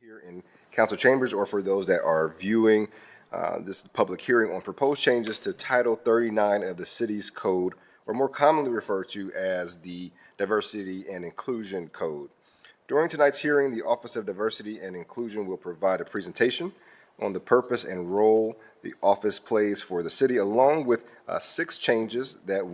here in council chambers or for those that are viewing this public hearing on proposed changes to Title 39 of the city's code, or more commonly referred to as the Diversity and Inclusion Code. During tonight's hearing, the Office of Diversity and Inclusion will provide a presentation on the purpose and role the office plays for the city, along with 6 changes that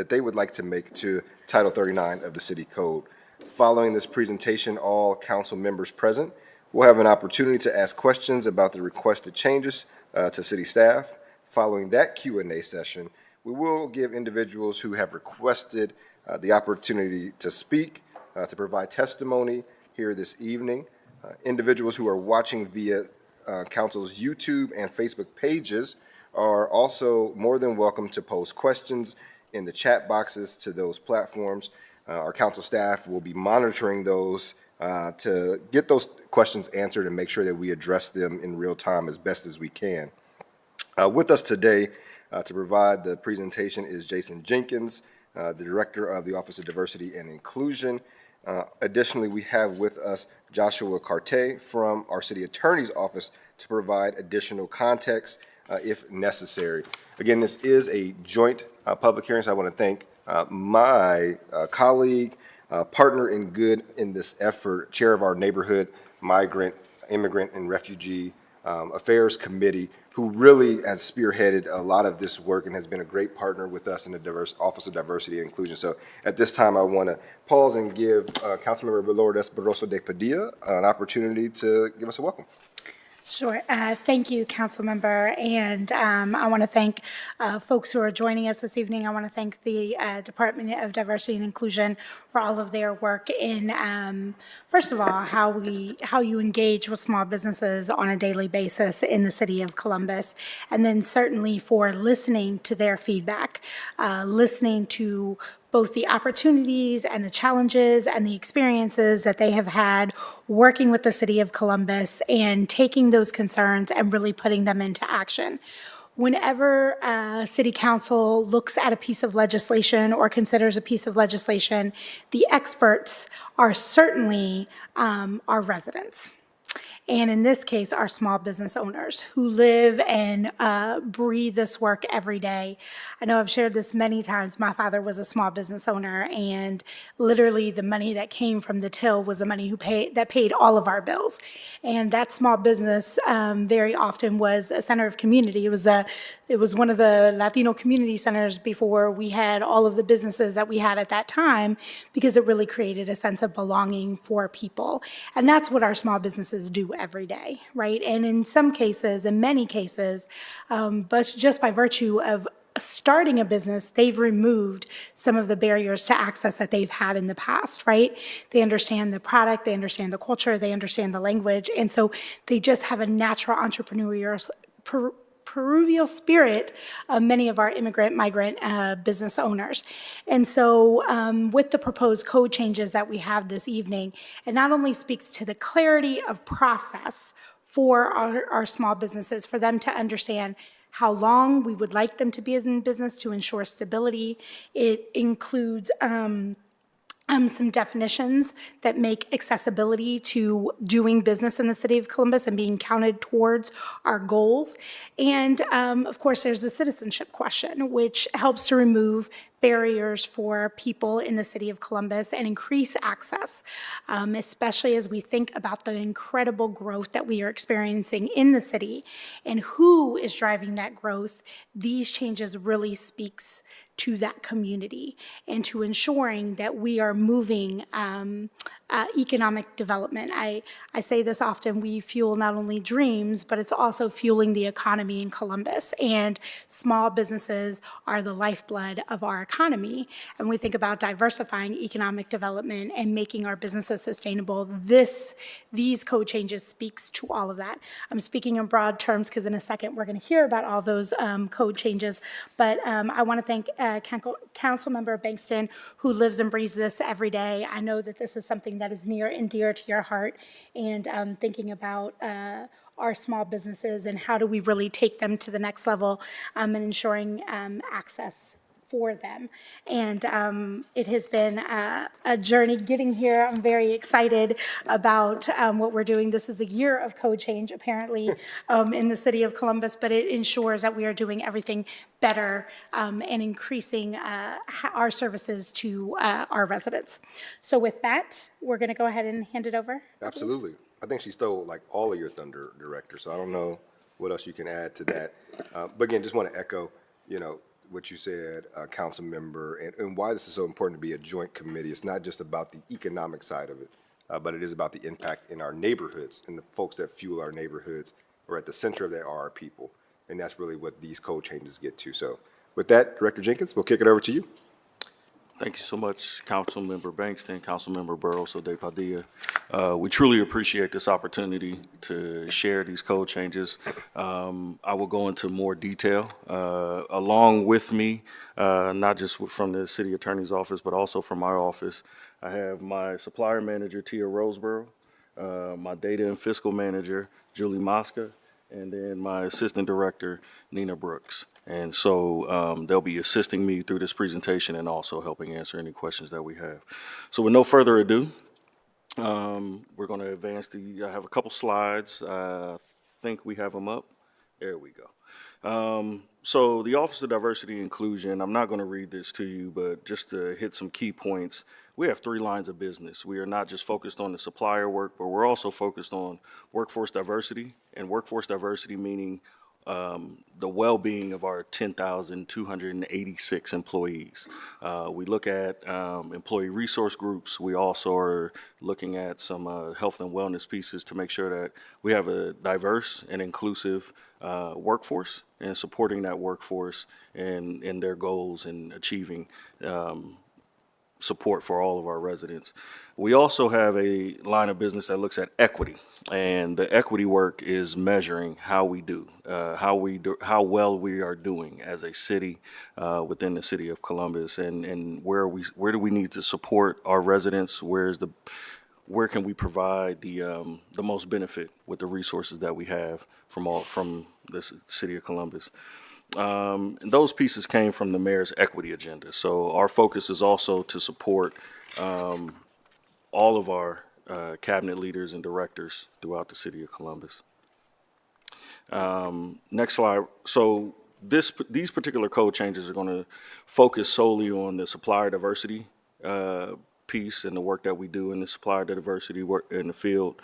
they would like to make to Title 39 of the city code. Following this presentation, all council members present will have an opportunity to ask questions about the requested changes to city staff. Following that Q&A session, we will give individuals who have requested the opportunity to speak, to provide testimony here this evening. Individuals who are watching via council's YouTube and Facebook pages are also more than welcome to post questions in the chat boxes to those platforms. Our council staff will be monitoring those to get those questions answered and make sure that we address them in real time as best as we can. With us today to provide the presentation is Jason Jenkins, the Director of the Office of Diversity and Inclusion. Additionally, we have with us Joshua Carte from our City Attorney's Office to provide additional context if necessary. Again, this is a joint public hearing, so I want to thank my colleague, partner in good in this effort, chair of our Neighborhood, Migrant, Immigrant, and Refugee Affairs Committee, who really has spearheaded a lot of this work and has been a great partner with us in the Office of Diversity and Inclusion. So at this time, I want to pause and give Councilmember Lourdes Barroso de Padilla an opportunity to give us a welcome. Sure. Thank you, Council Member. And I want to thank folks who are joining us this evening. I want to thank the Department of Diversity and Inclusion for all of their work in, first of all, how you engage with small businesses on a daily basis in the city of Columbus, and then certainly for listening to their feedback, listening to both the opportunities and the challenges and the experiences that they have had working with the city of Columbus and taking those concerns and really putting them into action. Whenever City Council looks at a piece of legislation or considers a piece of legislation, the experts are certainly our residents. And in this case, our small business owners who live and breathe this work every day. I know I've shared this many times. My father was a small business owner, and literally the money that came from the till was the money that paid all of our bills. And that small business very often was a center of community. It was one of the Latino community centers before we had all of the businesses that we had at that time, because it really created a sense of belonging for people. And that's what our small businesses do every day, right? And in some cases, in many cases, but just by virtue of starting a business, they've removed some of the barriers to access that they've had in the past, right? They understand the product, they understand the culture, they understand the language, and so they just have a natural entrepreneurial spirit of many of our immigrant, migrant business owners. And so with the proposed code changes that we have this evening, it not only speaks to the clarity of process for our small businesses, for them to understand how long we would like them to be in business to ensure stability. It includes some definitions that make accessibility to doing business in the city of Columbus and being counted towards our goals. And of course, there's the citizenship question, which helps to remove barriers for people in the city of Columbus and increase access, especially as we think about the incredible growth that we are experiencing in the city and who is driving that growth. These changes really speaks to that community and to ensuring that we are moving economic development. I say this often, we fuel not only dreams, but it's also fueling the economy in Columbus. And small businesses are the lifeblood of our economy. And we think about diversifying economic development and making our businesses sustainable. These code changes speaks to all of that. I'm speaking in broad terms because in a second we're going to hear about all those code changes. But I want to thank Councilmember Bankston, who lives and breathes this every day. I know that this is something that is near and dear to your heart, and thinking about our small businesses and how do we really take them to the next level and ensuring access for them. And it has been a journey getting here. I'm very excited about what we're doing. This is a year of code change, apparently, in the city of Columbus, but it ensures that we are doing everything better and increasing our services to our residents. So with that, we're going to go ahead and hand it over. Absolutely. I think she stole like all of your thunder, Director, so I don't know what else you can add to that. But again, just want to echo, what you said, council member, and why this is so important to be a joint committee. It's not just about the economic side of it, but it is about the impact in our neighborhoods, and the folks that fuel our neighborhoods or at the center of that are our people. And that's really what these code changes get to. So with that, Director Jenkins, we'll kick it over to you. Thank you so much, Councilmember Bankston, Councilmember Burrows de Padilla. We truly appreciate this opportunity to share these code changes. I will go into more detail. Along with me, not just from the City Attorney's Office, but also from my office, I have my Supplier Manager, Tia Roseborough, my Data and Fiscal Manager, Julie Mosca, and then my Assistant Director, Nina Brooks. And so they'll be assisting me through this presentation and also helping answer any questions that we have. So with no further ado, we're going to advance I have a couple slides. I think we have them up. There we go. So the Office of Diversity and Inclusion, I'm not going to read this to you, but just to hit some key points, we have 3 lines of business. We are not just focused on the supplier work, but we're also focused on workforce diversity, and workforce diversity meaning the well-being of our 10,286 employees. We look at employee resource groups. We also are looking at some health and wellness pieces to make sure that we have a diverse and inclusive workforce, and supporting that workforce in their goals and achieving support for all of our residents. We also have a line of business that looks at equity, and the equity work is measuring how we do, how well we are doing as a city within the city of Columbus, and where do we need to support our residents? Where can we provide the most benefit with the resources that we have from the city of Columbus? And those pieces came from the mayor's equity agenda. So our focus is also to support all of our cabinet leaders and directors throughout the city of Columbus. Next slide. So these particular code changes are going to focus solely on the supplier diversity piece and the work that we do in the supplier diversity work in the field.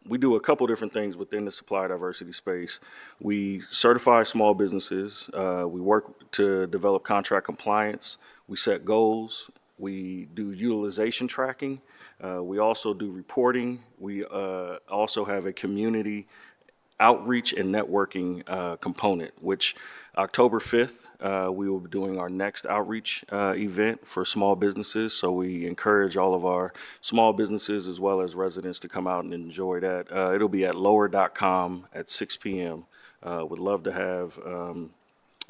We do a couple different things within the supplier diversity space. We certify small businesses. We work to develop contract compliance. We set goals. We do utilization tracking. We also do reporting. We also have a community outreach and networking component, which October 5th, we will be doing our next outreach event for small businesses. So we encourage all of our small businesses as well as residents to come out and enjoy that. It'll be at lower.com at 6 p.m. Would love to have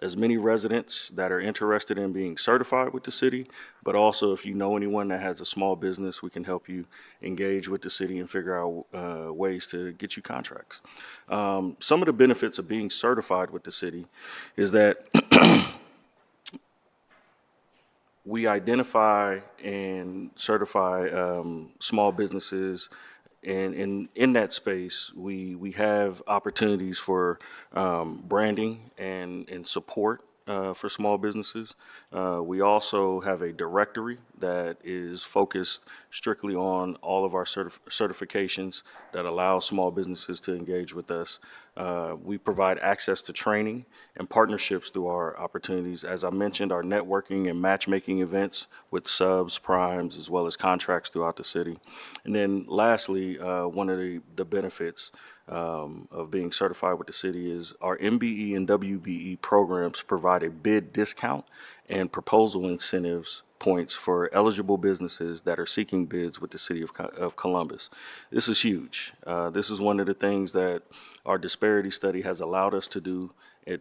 as many residents that are interested in being certified with the city, but also if you know anyone that has a small business, we can help you engage with the city and figure out ways to get you contracts. Some of the benefits of being certified with the city is that we identify and certify small businesses. And in that space, we have opportunities for branding and support for small businesses. We also have a directory that is focused strictly on all of our certifications that allow small businesses to engage with us. We provide access to training and partnerships through our opportunities. As I mentioned, our networking and matchmaking events with subs, primes, as well as contracts throughout the city. And then lastly, one of the benefits of being certified with the city is our MBE and WBE programs provide a bid discount and proposal incentives points for eligible businesses that are seeking bids with the city of Columbus. This is huge. This is one of the things that our disparity study has allowed us to do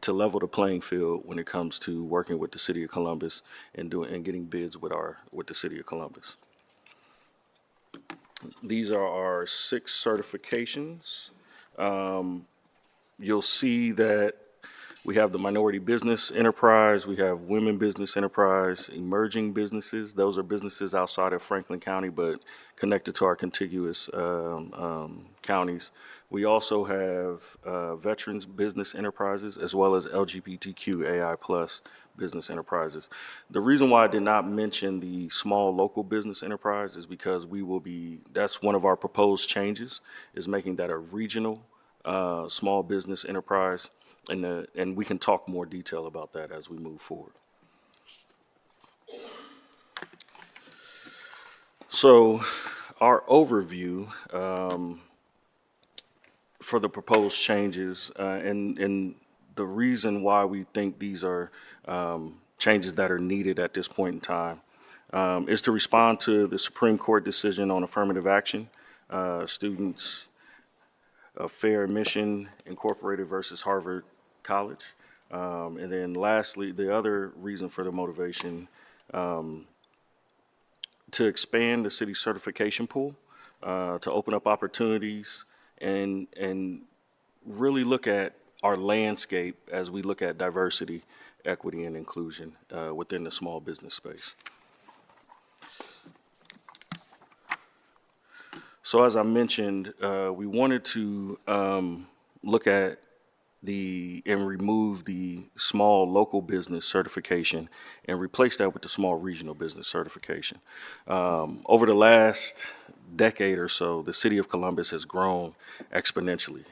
to level the playing field when it comes to working with the city of Columbus and getting bids with the city of Columbus. These are our 6 certifications. You'll see that We have the minority business enterprise, we have women business enterprise, emerging businesses. Those are businesses outside of Franklin County, but connected to our contiguous counties. We also have veterans business enterprises, as well as LGBTQ AI plus business enterprises. The reason why I did not mention the small local business enterprise is because that's one of our proposed changes, is making that a regional small business enterprise. And we can talk more detail about that as we move forward. So our overview for the proposed changes and the reason why we think these are changes that are needed at this point in time is to respond to the Supreme Court decision on affirmative action, Students of Fair Admission Incorporated versus Harvard College. And then lastly, the other reason for the motivation to expand the city certification pool, to open up opportunities and really look at our landscape as we look at diversity, equity, and inclusion within the small business space. So as I mentioned, we wanted to look at and remove the small local business certification and replace that with the small regional business certification. Over the last decade or so, the city of Columbus has grown exponentially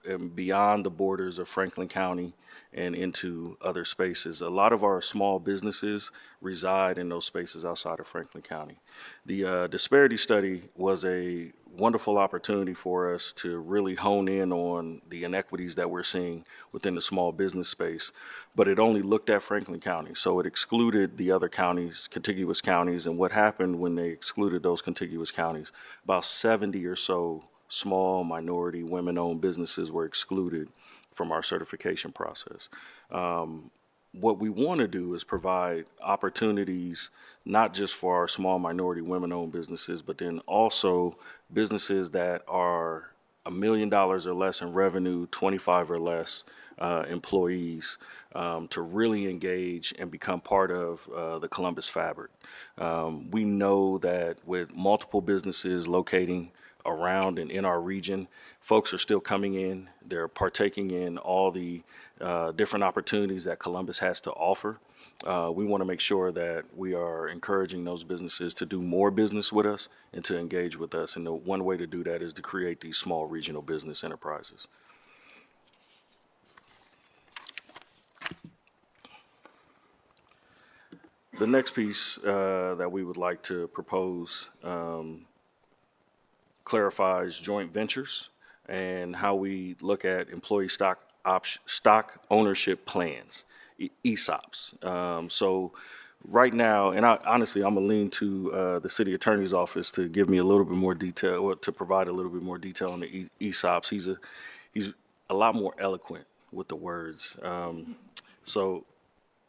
and beyond the borders of Franklin County and into other spaces. A lot of our small businesses reside in those spaces outside of Franklin County. The disparity study was a wonderful opportunity for us to really hone in on the inequities that we're seeing within the small business space, but it only looked at Franklin County, so it excluded the other counties, contiguous counties, and what happened when they excluded those contiguous counties, about 70 or so small minority women-owned businesses were excluded from our certification process. What we want to do is provide opportunities not just for our small minority women-owned businesses, but then also businesses that are $1 million or less in revenue, 25 or less employees, to really engage and become part of the Columbus fabric. We know that with multiple businesses locating around and in our region, folks are still coming in. They're partaking in all the different opportunities that Columbus has to offer. We want to make sure that we are encouraging those businesses to do more business with us and to engage with us. And the one way to do that is to create these small regional business enterprises. The next piece that we would like to propose clarifies joint ventures and how we look at employee stock ownership plans, ESOPs. So right now, and honestly, I'm gonna lean to the city attorney's office to give me a little bit more detail, or to provide a little bit more detail on the ESOPs. He's a lot more eloquent with the words. So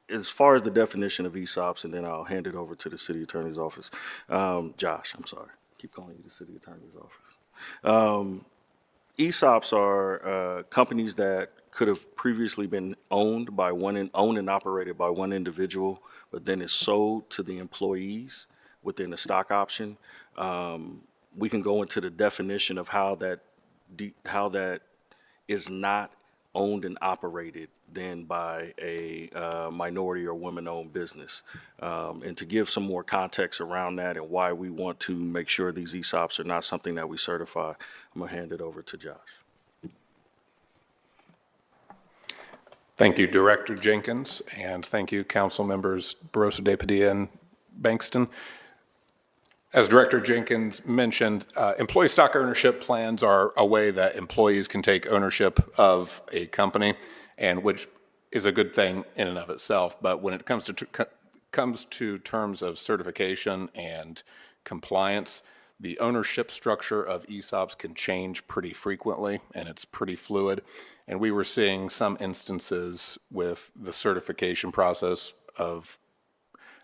as far as the definition of ESOPs, and then I'll hand it over to the city attorney's office. Josh, I'm sorry. Keep calling you the city attorney's office. ESOPs are companies that could have previously been owned and operated by one individual, but then is sold to the employees within a stock option. We can go into the definition of how that is not owned and operated then by a minority or women-owned business. And to give some more context around that and why we want to make sure these ESOPs are not something that we certify, I'm gonna hand it over to Josh. Thank you, Director Jenkins, and thank you, Council Members Barroso de Padilla and Bankston. As Director Jenkins mentioned, employee stock ownership plans are a way that employees can take ownership of a company, and which is a good thing in and of itself. But when it comes to terms of certification and compliance, the ownership structure of ESOPs can change pretty frequently, and it's pretty fluid. And we were seeing some instances with the certification process of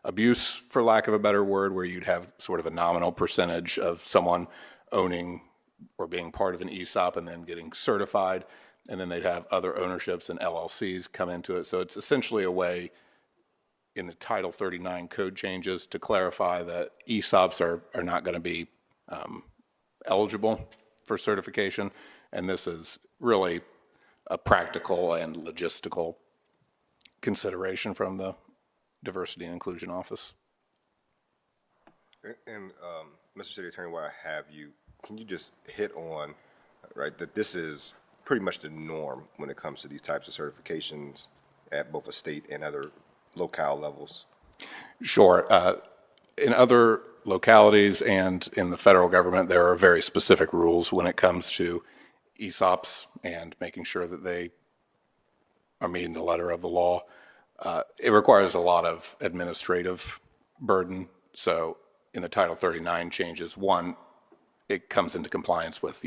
abuse, for lack of a better word, where you'd have sort of a nominal percentage of someone owning or being part of an ESOP and then getting certified. and then they'd have other ownerships and LLCs come into it. So it's essentially a way in the Title 39 code changes to clarify that ESOPs are not going to be eligible for certification. And this is really a practical and logistical consideration from the Diversity and Inclusion Office. And, Mr. City Attorney, while I have you, can you just hit on, right, that this is pretty much the norm when it comes to these types of certifications at both a state and other locale levels? Sure. In other localities and in the federal government, there are very specific rules when it comes to ESOPs and making sure that they are meeting the letter of the law. It requires a lot of administrative burden. So in the Title 39 changes, one, it comes into compliance with,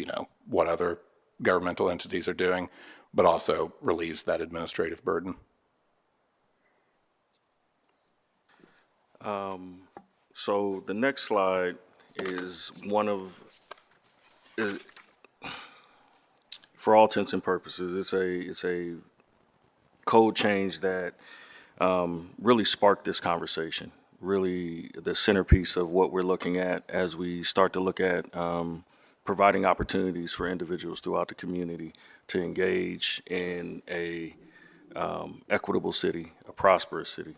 what other governmental entities are doing, but also relieves that administrative burden. So the next slide is for all intents and purposes, it's a code change that really sparked this conversation. Really the centerpiece of what we're looking at as we start to look at providing opportunities for individuals throughout the community to engage in a equitable city, a prosperous city.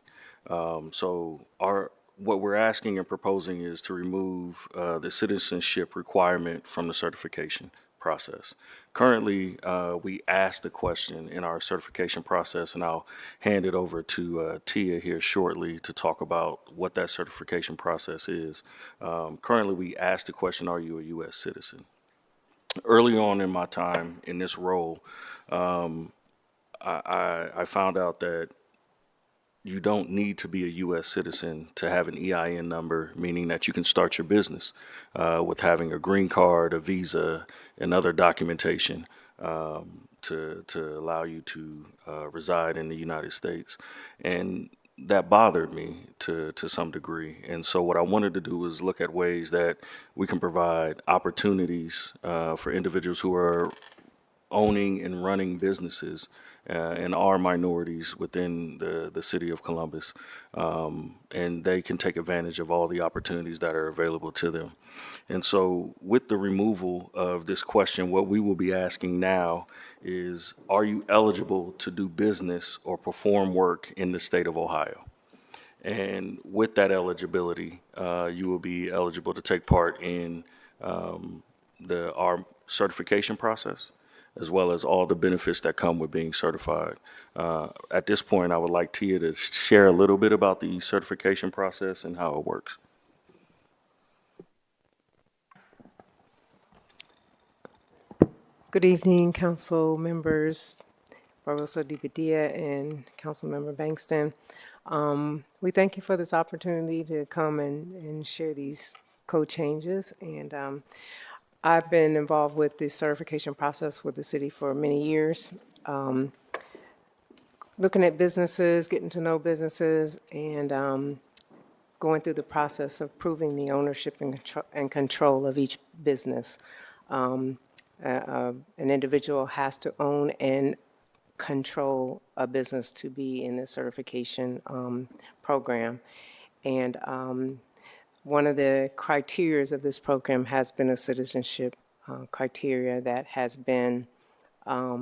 What we're asking and proposing is to remove the citizenship requirement from the certification process. Currently, we ask the question in our certification process, and I'll hand it over to Tia here shortly to talk about what that certification process is. Currently, we ask the question, are you a U.S. citizen? Early on in my time in this role, I found out that you don't need to be a U.S. citizen to have an EIN number, meaning that you can start your business with having a green card, a visa, and other documentation to allow you to reside in the United States. And that bothered me to some degree. And so what I wanted to do was look at ways that we can provide opportunities for individuals who are owning and running businesses and are minorities within the city of Columbus, and they can take advantage of all the opportunities that are available to them. And so with the removal of this question, what we will be asking now is, are you eligible to do business or perform work in the state of Ohio? And with that eligibility, you will be eligible to take part in our certification process, as well as all the benefits that come with being certified. At this point, I would like Tia to share a little bit about the certification process and how it works. Good evening, council members, Barroso de Padilla and Council Member Bankston. We thank you for this opportunity to come and share these code changes. And I've been involved with the certification process with the city for many years, looking at businesses, getting to know businesses, and going through the process of proving the ownership and control of each business. An individual has to own and control a business to be in the certification program. And one of the criteria of this program has been a citizenship criteria that has been a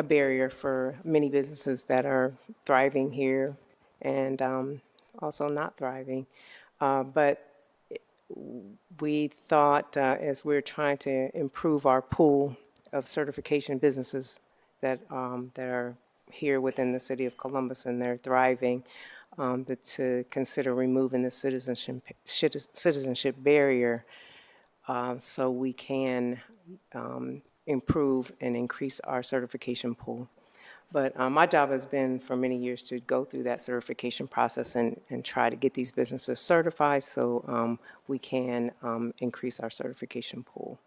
barrier for many businesses that are thriving here and also not thriving. But we thought as we're trying to improve our pool of certification businesses that are here within the city of Columbus and they're thriving, that to consider removing the citizenship barrier so we can improve and increase our certification pool. But my job has been for many years to go through that certification process and try to get these businesses certified so we can increase our certification pool.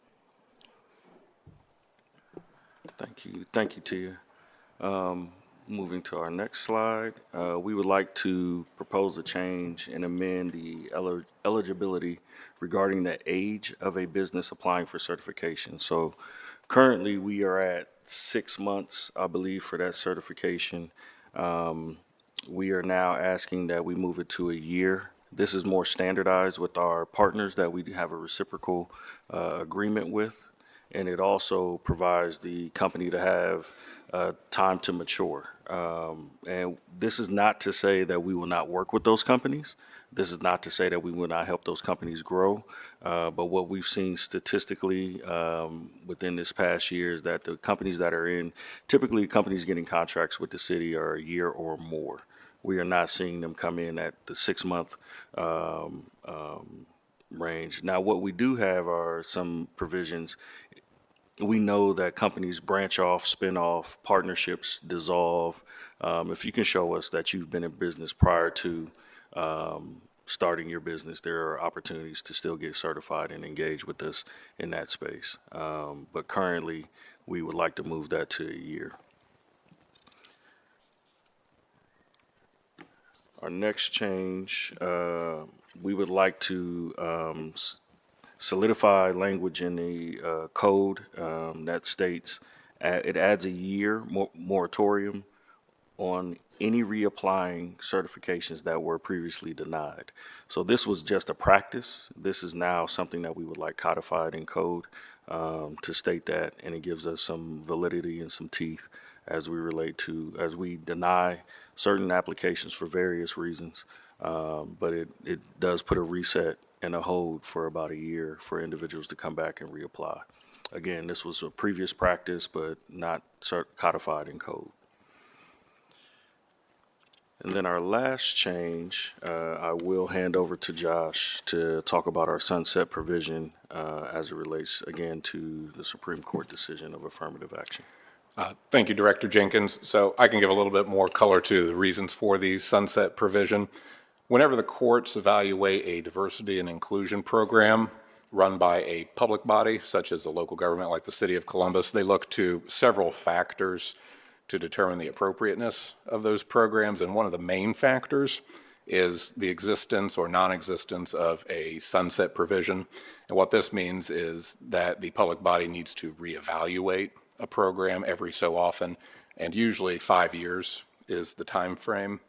Thank you, Tia. Moving to our next slide, we would like to propose a change and amend the eligibility regarding the age of a business applying for certification. So Currently, we are at 6 months, I believe, for that certification. We are now asking that we move it to a year. This is more standardized with our partners that we have a reciprocal agreement with. And it also provides the company to have time to mature. And this is not to say that we will not work with those companies. This is not to say that we will not help those companies grow. But what we've seen statistically within this past year is that the companies that are in, typically companies getting contracts with the city are a year or more. We are not seeing them come in at the 6 month range. Now, what we do have are some provisions. We know that companies branch off, spin off, partnerships dissolve. If you can show us that you've been in business prior to starting your business, there are opportunities to still get certified and engage with us in that space. But currently, we would like to move that to a year. Our next change, we would like to solidify language in the code that states it adds a year moratorium on any reapplying certifications that were previously denied. So this was just a practice. This is now something that we would like codified in code to state that, and it gives us some validity and some teeth as we deny certain applications for various reasons. But it does put a reset and a hold for about a year for individuals to come back and reapply. Again, this was a previous practice, but not codified in code. And then our last change, I will hand over to Josh to talk about our sunset provision as it relates, again, to the Supreme Court decision of affirmative action. Thank you, Director Jenkins. So I can give a little bit more color to the reasons for the sunset provision. Whenever the courts evaluate a diversity and inclusion program run by a public body, such as a local government like the City of Columbus, they look to several factors to determine the appropriateness of those programs. And one of the main factors is the existence or non-existence of a sunset provision. And what this means is that the public body needs to reevaluate a program every so often, and usually 5 years is the time frame.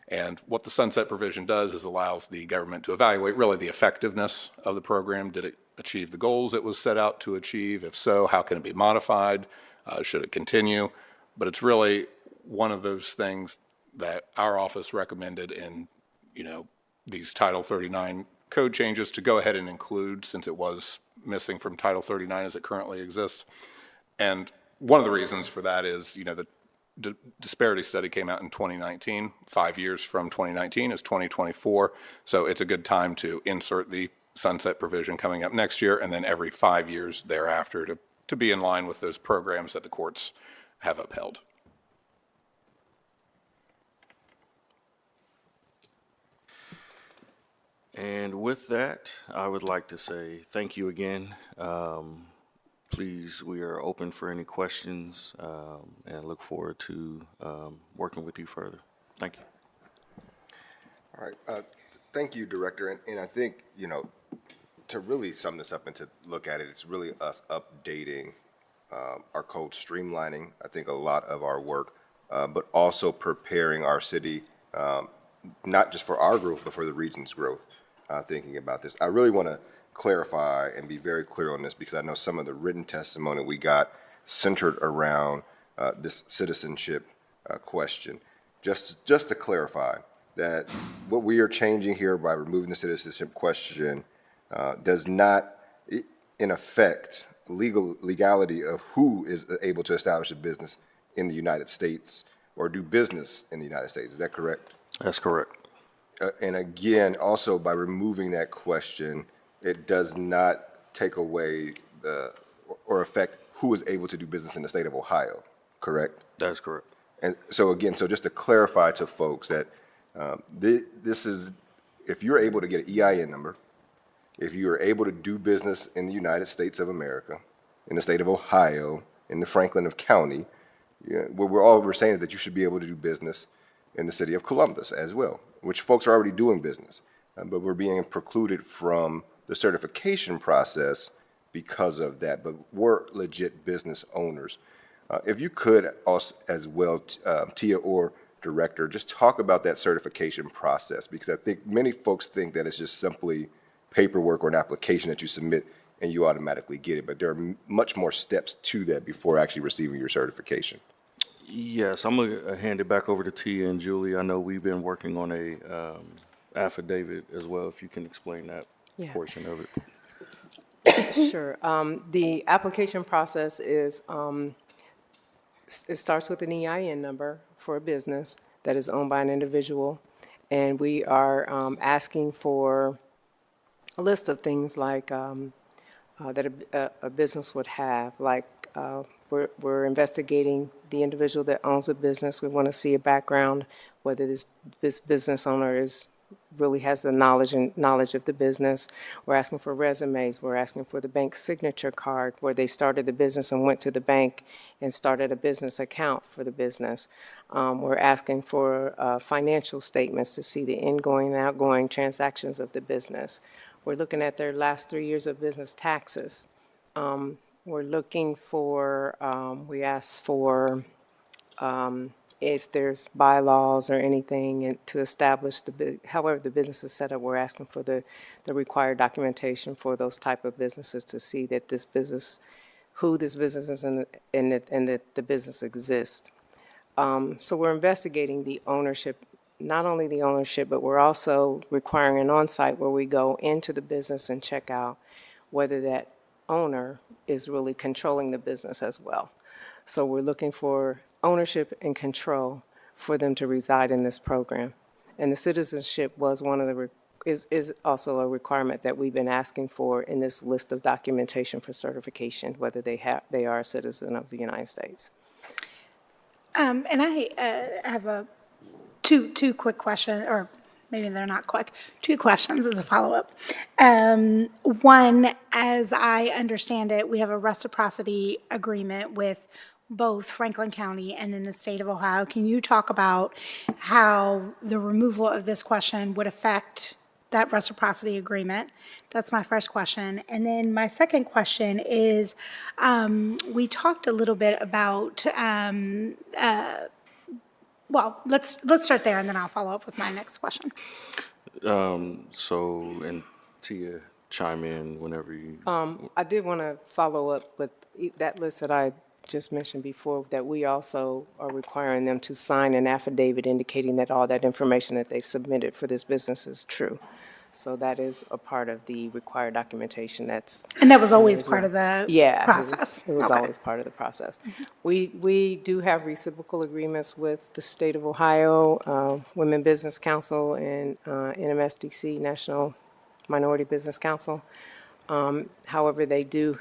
And what the sunset provision does is allows the government to evaluate really the effectiveness of the program. Did it achieve the goals it was set out to achieve? If so, how can it be modified? Should it continue? But it's really one of those things that our office recommended in, these Title 39 code changes to go ahead and include, since it was missing from Title 39 as it currently exists. And one of the reasons for that is, the disparity study came out in 2019. 5 years from 2019 is 2024. So it's a good time to insert the sunset provision coming up next year, and then every 5 years thereafter to be in line with those programs that the courts have upheld. And with that, I would like to say thank you again. Please, we are open for any questions and look forward to working with you further. Thank you. All right. Thank you, Director. And I think, to really sum this up and to look at it, it's really us updating our code, streamlining, I think, a lot of our work, but also preparing our city, not just for our growth, but for the region's growth, thinking about this. I really want to clarify and be very clear on this, because I know some of the written testimony we got centered around this citizenship question. Just to clarify that what we are changing here by removing the citizenship question does not, in effect, legality of who is able to establish a business in the United States or do business in the United States. Is that correct? That's correct. And again, also by removing that question, it does not take away or affect who is able to do business in the state of Ohio, correct? That is correct. And so again, so just to clarify to folks that this is, if you're able to get an EIN number, if you are able to do business in the United States of America, in the state of Ohio, in the Franklin County, what we're saying is that you should be able to do business in the city of Columbus as well, which folks are already doing business, but we're being precluded from the certification process because of that, but were legit business owners. If you could also, as well, Tia or Director, just talk about that certification process, because I think many folks think that it's just simply paperwork or an application that you submit and you automatically get it, but there are much more steps to that before actually receiving your certification. Yes, I'm gonna hand it back over to Tia and Julie. I know we've been working on a affidavit as well, if you can explain that Yeah. portion of it. Sure. The application process is, it starts with an EIN number for a business that is owned by an individual, and we are asking for a list of things like that a business would have, like we're investigating the individual that owns the business. We want to see a background, whether this business owner really has the knowledge of the business. We're asking for resumes. We're asking for the bank signature card where they started the business and went to the bank and started a business account for the business. We're asking for financial statements to see the ingoing and outgoing transactions of the business. We're looking at their last 3 years of business taxes. We're looking for, we ask for if there's bylaws or anything and to establish however the business is set up, we're asking for the required documentation for those type of businesses to see that this business, who this business is and that the business exists. So we're investigating the ownership, not only the ownership, but we're also requiring an on-site where we go into the business and check out whether that owner is really controlling the business as well. So we're looking for ownership and control for them to reside in this program. And the citizenship was one of the, is also a requirement that we've been asking for in this list of documentation for certification, whether they are a citizen of the United States. And I have two quick questions, or maybe they're not quick, two questions as a follow-up. One, as I understand it, we have a reciprocity agreement with both Franklin County and in the state of Ohio. Can you talk about how the removal of this question would affect that reciprocity agreement? That's my first question. And then my second question is, we talked a little bit about, well, let's start there and then I'll follow up with my next question. So, and Tia, chime in whenever you. I did want to follow up with that list that I just mentioned before, that we also are requiring them to sign an affidavit indicating that all that information that they've submitted for this business is true. So that is a part of the required documentation that's. And that was always part of the Yeah, process? it was Okay. always part of the process. We do have reciprocal agreements with the state of Ohio, Women Business Council, and NMSDC, National Minority Business Council. However, they do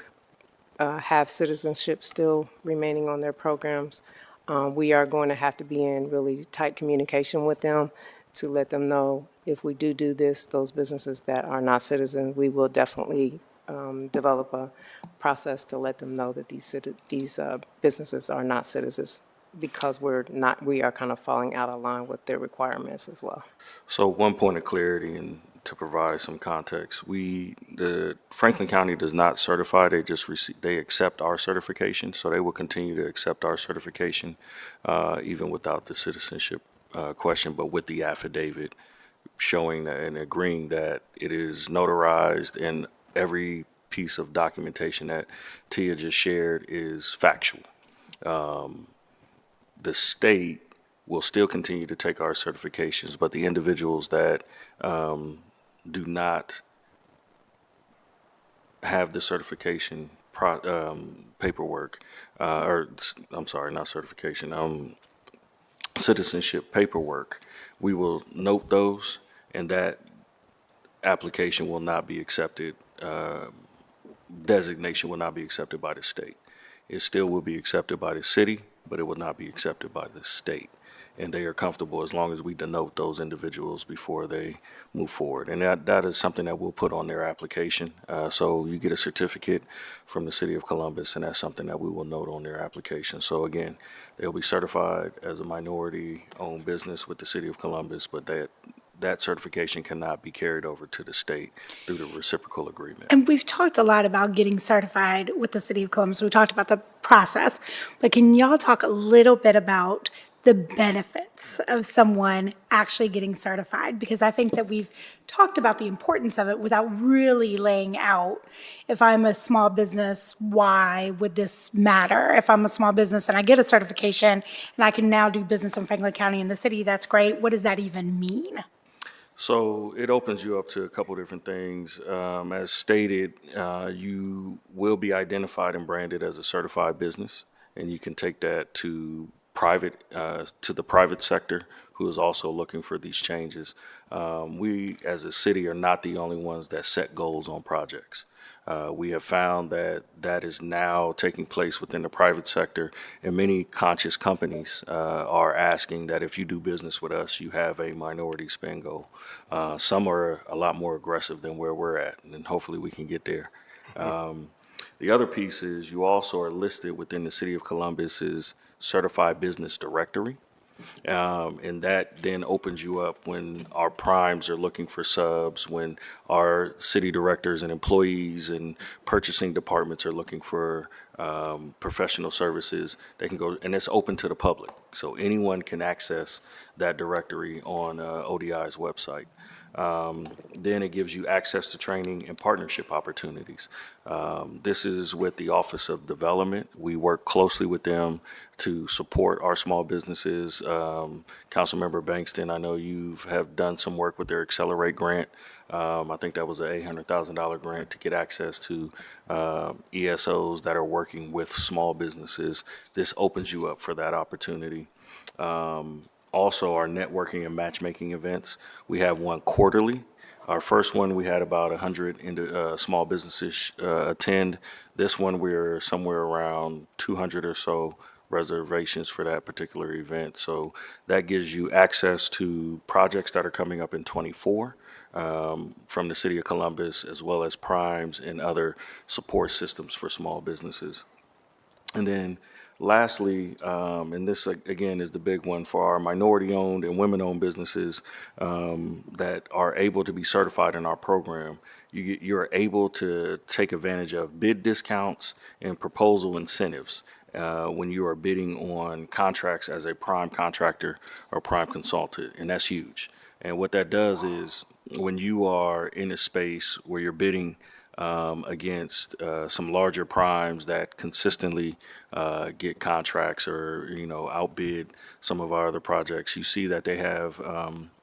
have citizenship still remaining on their programs. We are going to have to be in really tight communication with them to let them know if we do this, those businesses that are not citizens, we will definitely develop a process to let them know that these businesses are not citizens, because we are kind of falling out of line with their requirements as well. So one point of clarity, and to provide some context, the Franklin County does not certify, they accept our certification, so they will continue to accept our certification, even without the citizenship question, but with the affidavit showing and agreeing that it is notarized and every piece of documentation that Tia just shared is factual. The state will still continue to take our certifications, but the individuals that do not have the certification paperwork, or I'm sorry, not certification, citizenship paperwork, we will note those, and that application will not be accepted, designation will not be accepted by the state. It still will be accepted by the city, but it will not be accepted by the state. And they are comfortable as long as we denote those individuals before they move forward. And that is something that we'll put on their application. So you get a certificate from the city of Columbus, and that's something that we will note on their application. So again, they'll be certified as a minority-owned business with the city of Columbus, but that that certification cannot be carried over to the state through the reciprocal agreement. And we've talked a lot about getting certified with the City of Columbus. We talked about the process, but can y'all talk a little bit about the benefits of someone actually getting certified? Because I think that we've talked about the importance of it without really laying out, if I'm a small business, why would this matter? If I'm a small business and I get a certification and I can now do business in Franklin County in the city, that's great. What does that even mean? So it opens you up to a couple different things. As stated, you will be identified and branded as a certified business, and you can take that to the private sector, who is also looking for these changes. We, as a city, are not the only ones that set goals on projects. We have found that that is now taking place within the private sector, and many conscious companies are asking that if you do business with us, you have a minority spend goal. Some are a lot more aggressive than where we're at, and hopefully we can get there. The other piece is you also are listed within the City of Columbus's Certified Business Directory. And that then opens you up when our primes are looking for subs, when our city directors and employees and purchasing departments are looking for professional services. They can go, and it's open to the public. So anyone can access that directory on ODI's website. Then it gives you access to training and partnership opportunities. This is with the Office of Development. We work closely with them to support our small businesses. Councilmember Bankston, I know you have done some work with their Accelerate grant. I think that was an $800,000 grant to get access to ESOs that are working with small businesses. This opens you up for that opportunity. Also, our networking and matchmaking events. We have one quarterly. Our first one, we had about 100 small businesses attend. This one, we're somewhere around 200 or so reservations for that particular event. So that gives you access to projects that are coming up in -- from the City of Columbus, as well as primes and other support systems for small businesses. And then lastly, and this again is the big one for our minority-owned and women-owned businesses that are able to be certified in our program, you're able to take advantage of bid discounts and proposal incentives when you are bidding on contracts as a prime contractor or prime consultant, and that's huge. And what that does is when you are in a space where you're bidding against some larger primes that consistently get contracts or, outbid some of our other projects, you see that they have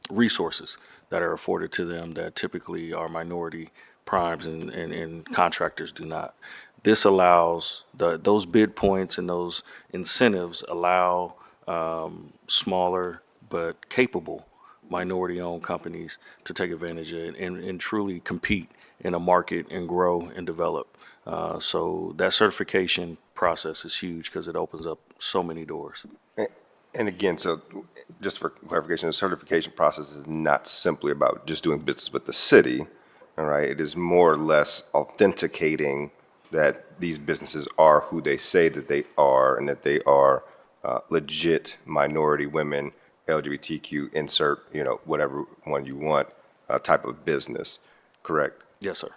resources that are afforded to them that typically our minority primes and contractors do not. This allows those bid points and those incentives allow smaller but capable minority-owned companies to take advantage of it and truly compete in a market and grow and develop. So that certification process is huge because it opens up so many doors. And again, so just for clarification, the certification process is not simply about just doing business with the city, all right? It is more or less authenticating that these businesses are who they say that they are and that they are legit minority women, LGBTQ, insert, whatever one you want, type of business, correct? Yes, sir.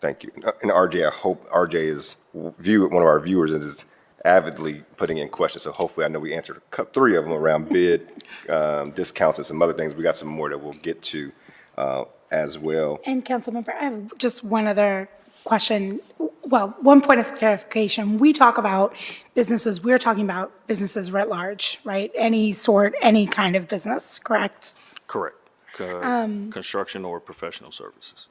Thank you. And RJ, I hope RJ is one of our viewers and is avidly putting in questions. So hopefully, I know we answered 3 of them around bid, discounts, and some other things. We got some more that we'll get to as well. And Councilmember, I have just one other question. Well, one point of clarification. We talk about businesses, we're talking about businesses writ large, right? Any sort, any kind of business, correct? Correct. Construction or professional services.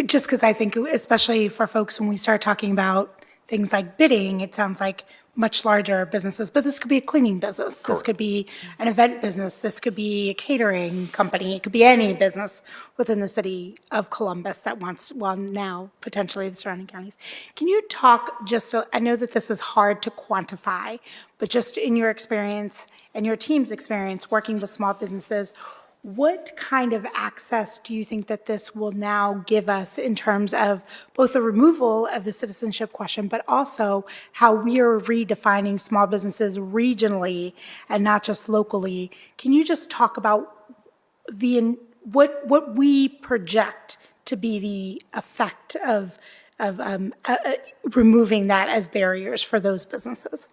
Just because I think, especially for folks, when we start talking about things like bidding, it sounds like much larger businesses, but this could be a cleaning business. This Correct. could be an event business. This could be a catering company. It could be any business within the city of Columbus that wants, well, now potentially the surrounding counties. Can you talk just so, I know that this is hard to quantify, but just in your experience and your team's experience working with small businesses, what kind of access do you think that this will now give us in terms of both the removal of the citizenship question, but also how we are redefining small businesses regionally and not just locally? Can you just talk about what we project to be the effect of removing that as barriers for those businesses.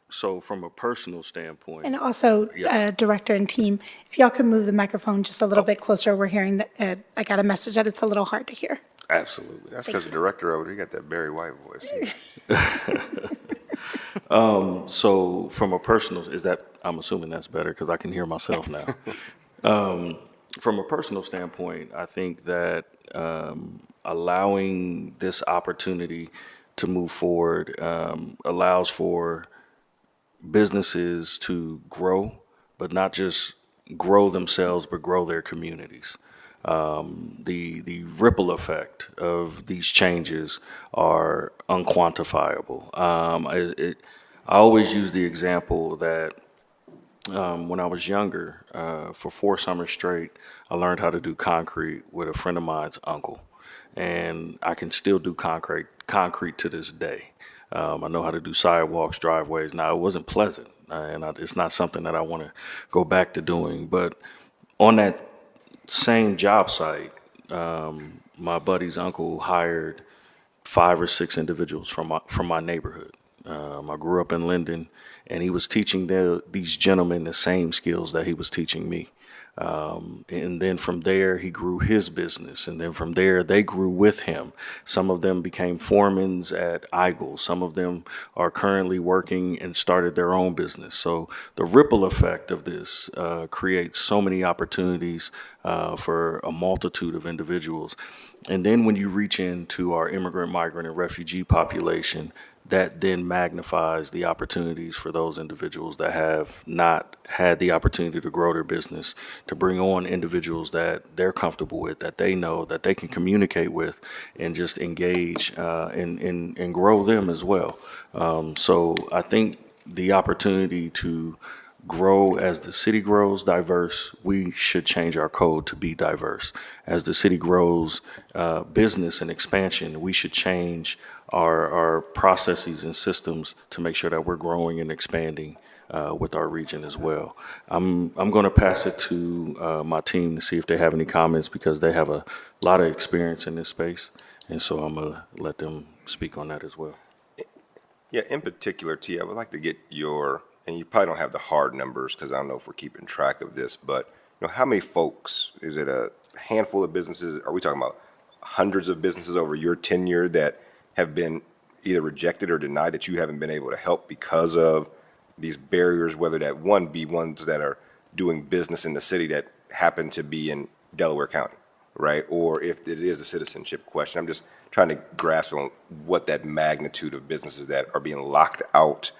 So from a personal standpoint. And also, Yes. Director and team, if y'all could move the microphone just a little bit closer, we're hearing that, I got a message that it's a little hard to hear. Absolutely. That's because the director over there, he got that Barry White voice. So from a personal, I'm assuming that's better because I can hear myself now. From a personal standpoint, I think that allowing this opportunity to move forward allows for businesses to grow, but not just grow themselves, but grow their communities. The ripple effect of these changes are unquantifiable. I always use the example that when I was younger, for 4 summers straight, I learned how to do concrete with a friend of mine's uncle, and I can still do concrete to this day. I know how to do sidewalks, driveways. Now, it wasn't pleasant, it's not something that I want to go back to doing. But on that same job site, my buddy's uncle hired 5 or 6 individuals from my neighborhood. I grew up in Linden, and he was teaching these gentlemen the same skills that he was teaching me. And then from there, he grew his business. And then from there, they grew with him. Some of them became foremans at Eigel. Some of them are currently working and started their own business. So the ripple effect of this creates so many opportunities for a multitude of individuals. And then when you reach into our immigrant, migrant, and refugee population, that then magnifies the opportunities for those individuals that have not had the opportunity to grow their business, to bring on individuals that they're comfortable with, that they know, that they can communicate with, and just engage and grow them as well. So I think the opportunity to grow as the city grows diverse, we should change our code to be diverse. As the city grows business and expansion, we should change our processes and systems to make sure that we're growing and expanding with our region as well. I'm going to pass it to my team to see if they have any comments because they have a lot of experience in this space. And so I'm going to let them speak on that as well. Yeah, in particular, T, I would like to get your, and you probably don't have the hard numbers because I don't know if we're keeping track of this, but how many folks, is it a handful of businesses? Are we talking about hundreds of businesses over your tenure that have been either rejected or denied that you haven't been able to help because of these barriers, whether that be ones that are doing business in the city that happen to be in Delaware County, right? Or if it is a citizenship question. I'm just trying to grasp on what that magnitude of businesses that are being locked out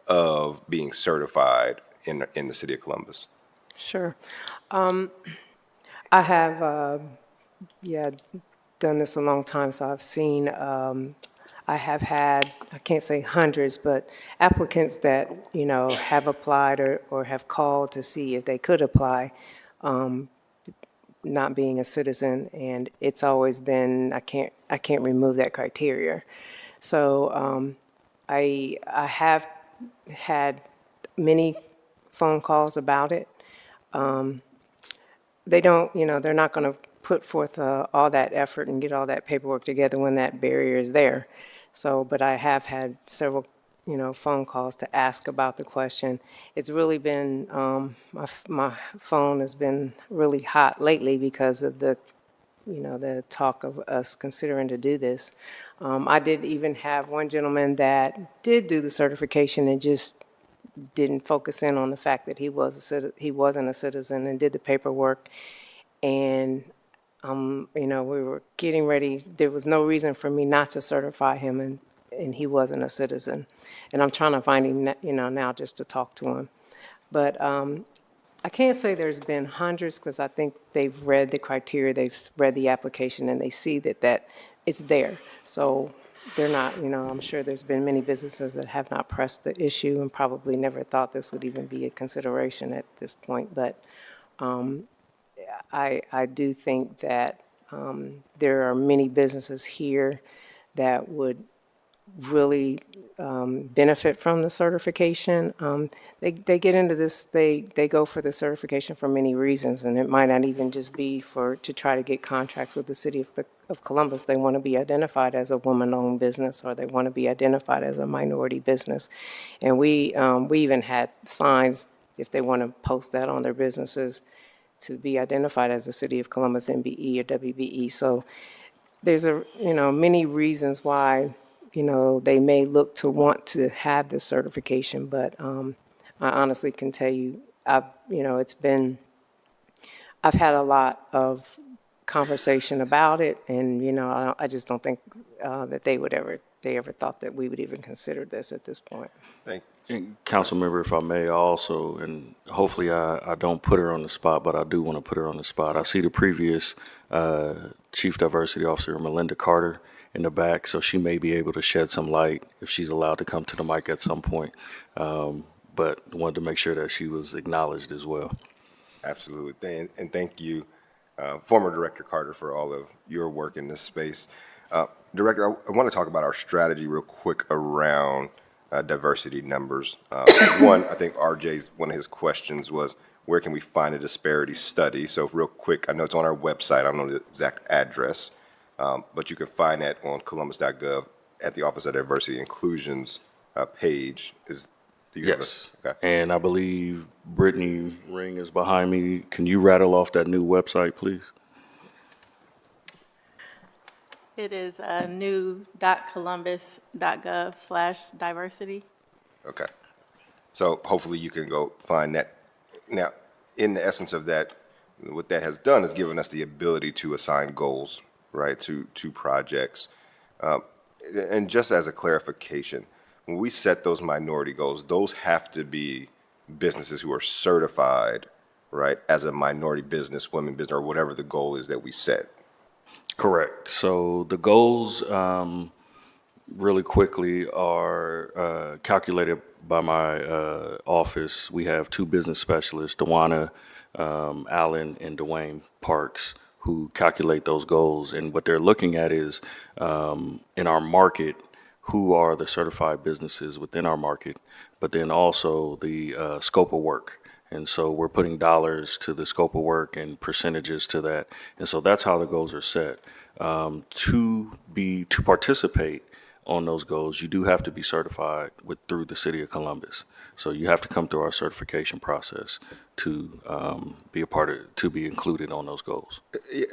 of being certified in the city of Columbus. Sure. I have, done this a long time, so I've seen, I have had, I can't say hundreds, but applicants that, have applied or have called to see if they could apply, not being a citizen, and it's always been, I can't remove that criteria. So I have had many phone calls about it. They don't, they're not going to put forth all that effort and get all that paperwork together when that barrier is there. So, but I have had several, phone calls to ask about the question. It's really been, my phone has been really hot lately because of the talk of us considering to do this. I did even have one gentleman that did do the certification and just didn't focus in on the fact that he wasn't a citizen and did the paperwork. And, we were getting ready. There was no reason for me not to certify him, and he wasn't a citizen. And I'm trying to find him, now just to talk to him. But I can't say there's been hundreds because I think they've read the criteria, they've read the application, and they see that it's there. So they're not, I'm sure there's been many businesses that have not pressed the issue and probably never thought this would even be a consideration at this point. But I do think that there are many businesses here that would really benefit from the certification. They get into this, they go for the certification for many reasons, and it might not even just be to try to get contracts with the city of Columbus. They want to be identified as a woman-owned business, or they want to be identified as a minority business. And we even had signs, if they want to post that on their businesses, to be identified as a City of Columbus MBE or WBE. So there's many reasons why, they may look to want to have this certification, but I honestly can tell you, I've had a lot of conversation about it, and, I just don't think that they ever thought that we would even consider this at this point. Thank And Councilmember, if I may also, and hopefully I don't put her on the spot, but I do want to put her on the spot. I see the previous Chief Diversity Officer, Melinda Carter, in the back, so she may be able to shed some light if she's allowed to come to the mic at some point. But wanted to make sure that she was acknowledged as well. Absolutely. And thank you, former Director Carter, for all of your work in this space. Director, I want to talk about our strategy real quick around diversity numbers. One, I think one of his questions was, where can we find a disparity study? So real quick, I know it's on our website. I don't know the exact address, but you can find that on columbus.gov at the Office of Diversity and Inclusion's page. Yes. Okay. And I believe Brittany Ring is behind me. Can you rattle off that new website, please? It is new.columbus.gov/diversity. Okay. So hopefully you can go find that. Now, in the essence of that, what that has done is given us the ability to assign goals, right, to projects. And just as a clarification, when we set those minority goals, those have to be businesses who are certified, right, as a minority business, women business, or whatever the goal is that we set. Correct. So the goals, really quickly, are calculated by my office. We have two business specialists, Dewana Allen and Dwayne Parks, who calculate those goals. And what they're looking at is, in our market, who are the certified businesses within our market, but then also the scope of work. And so we're putting dollars to the scope of work and percentages to that. And so that's how the goals are set. To participate on those goals, you do have to be certified through the City of Columbus. So you have to come through our certification process to be included on those goals.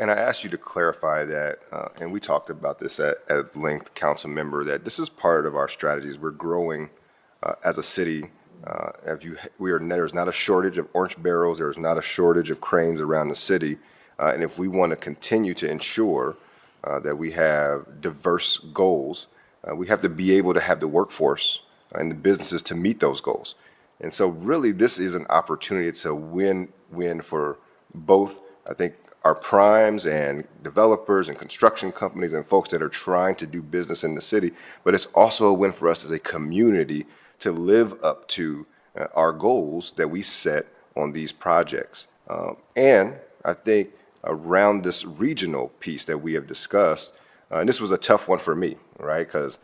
And I asked you to clarify that, and we talked about this at length, council member, that this is part of our strategies. We're growing as a city. There's not a shortage of orange barrels. There's not a shortage of cranes around the city. And if we want to continue to ensure that we have diverse goals, we have to be able to have the workforce and the businesses to meet those goals. And so really this is an opportunity. It's a win-win for both, I think, our primes and developers and construction companies and folks that are trying to do business in the city. But it's also a win for us as a community to live up to our goals that we set on these projects. And I think around this regional piece that we have discussed, and this was a tough one for me, right? Because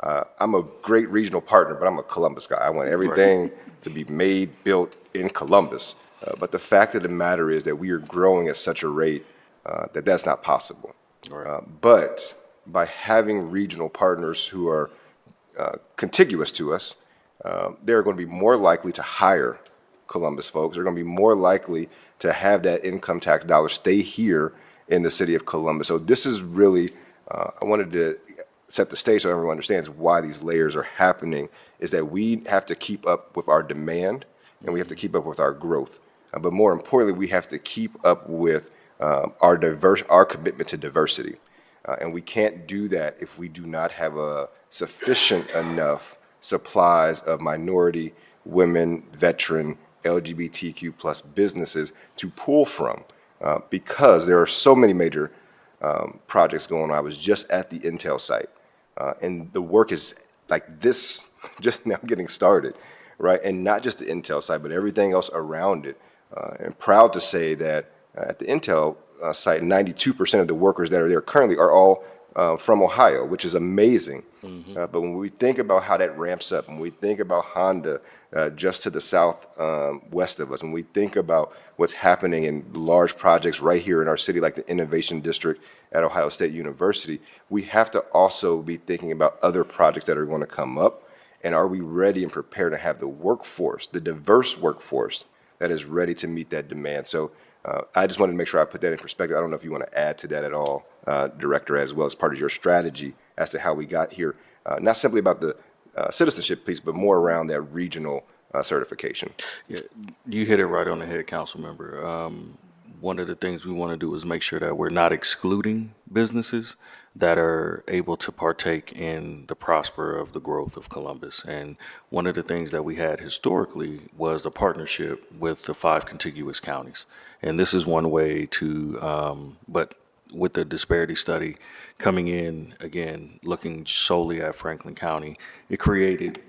I'm a great regional partner, but I'm a Columbus guy. I want everything to be made, built in Columbus. But the fact of the matter is that we are growing at such a rate that that's not possible. Right. But by having regional partners who are contiguous to us, they're going to be more likely to hire Columbus folks. They're going to be more likely to have that income tax dollar stay here in the city of Columbus. So this is really, I wanted to set the stage so everyone understands why these layers are happening, is that we have to keep up with our demand and we have to keep up with our growth. But more importantly, we have to keep up with our commitment to diversity. And we can't do that if we do not have a sufficient enough supplies of minority, women, veteran, LGBTQ plus businesses to pull from, because there are so many major projects going on. I was just at the Intel site, and the work is like this, just now getting started, right? And not just the Intel site, but everything else around it. And proud to say that at the Intel site, 92% of the workers that are there currently are all from Ohio, which is amazing. But when we think about how that ramps up, when we think about Honda just to the south west of us, when we think about what's happening in large projects right here in our city, like the Innovation District at Ohio State University, we have to also be thinking about other projects that are going to come up. And are we ready and prepared to have the workforce, the diverse workforce that is ready to meet that demand? So I just wanted to make sure I put that in perspective. I don't know if you want to add to that at all, Director, as well as part of your strategy as to how we got here, not simply about the citizenship piece, but more around that regional certification. Yeah, you hit it right on the head, council member. One of the things we want to do is make sure that we're not excluding businesses that are able to partake in the prosper of the growth of Columbus. And one of the things that we had historically was a partnership with the 5 contiguous counties. And this is one way to, but with the disparity study coming in, again, looking solely at Franklin County, it created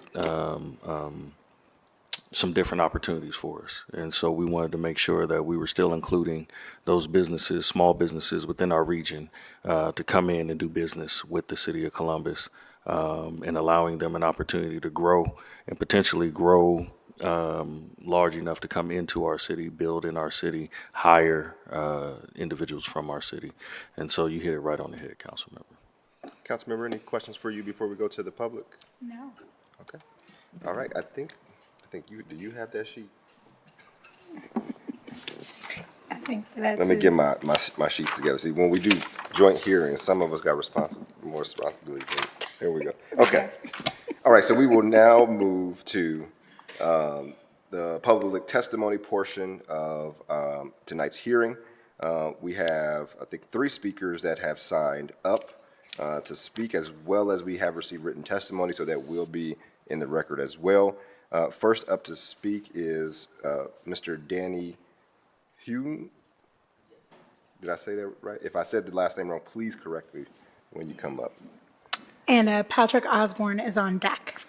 some different opportunities for us. And so we wanted to make sure that we were still including those businesses, small businesses within our region, to come in and do business with the city of Columbus, and allowing them an opportunity to grow and potentially grow large enough to come into our city, build in our city, hire individuals from our city. And so you hit it right on the head, Councilmember. Councilmember, any questions for you before we go to the public? No. Okay. All right. I think you, do you have that sheet? I think that's. Let me get my sheets together. See, when we do joint hearings, some of us got more responsibility. Here we go. Okay. All right, so we will now move to the public testimony portion of tonight's hearing. We have, I think, 3 speakers that have signed up to speak, as well as we have received written testimony, so that will be in the record as well. First up to speak is Mr. Danny Hune. Did I say that right? If I said the last name wrong, please correct me when you come up. And Patrick Osborne is on deck.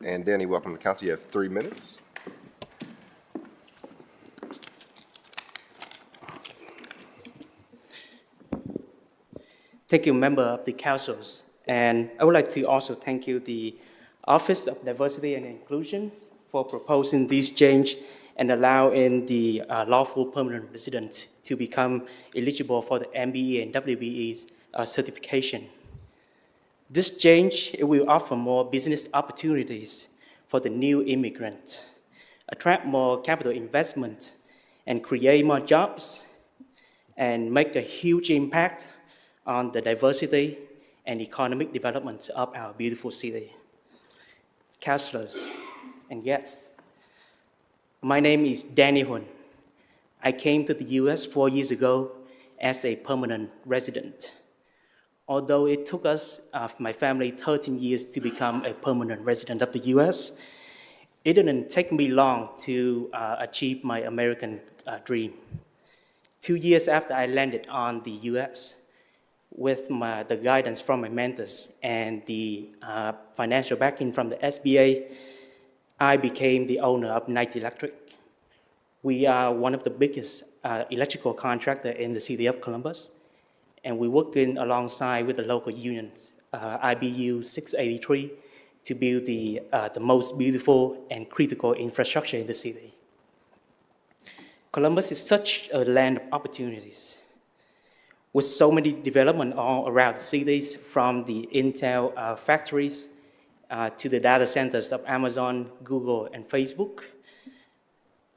And Danny, welcome to council. You have 3 minutes. Thank you, member of the councils. And I would like to also thank you, the Office of Diversity and Inclusion, for proposing this change and allowing the lawful permanent residents to become eligible for the MBE and WBE certification. This change, it will offer more business opportunities for the new immigrants, attract more capital investment, and create more jobs, and make a huge impact on the diversity and economic development of our beautiful city. Councilors and guests, my name is Danny Hun. I came to the U.S. 4 years ago as a permanent resident. Although it took us, my family, 13 years to become a permanent resident of the U.S., it didn't take me long to achieve my American dream. 2 years after I landed on the U.S., with the guidance from my mentors and the financial backing from the SBA, I became the owner of Knight Electric. We are one of the biggest electrical contractors in the city of Columbus, and we're working alongside with the local unions, IBU 683, to build the most beautiful and critical infrastructure in the city. Columbus is such a land of opportunities, with so many development all around the cities, from the Intel factories to the data centers of Amazon, Google, and Facebook.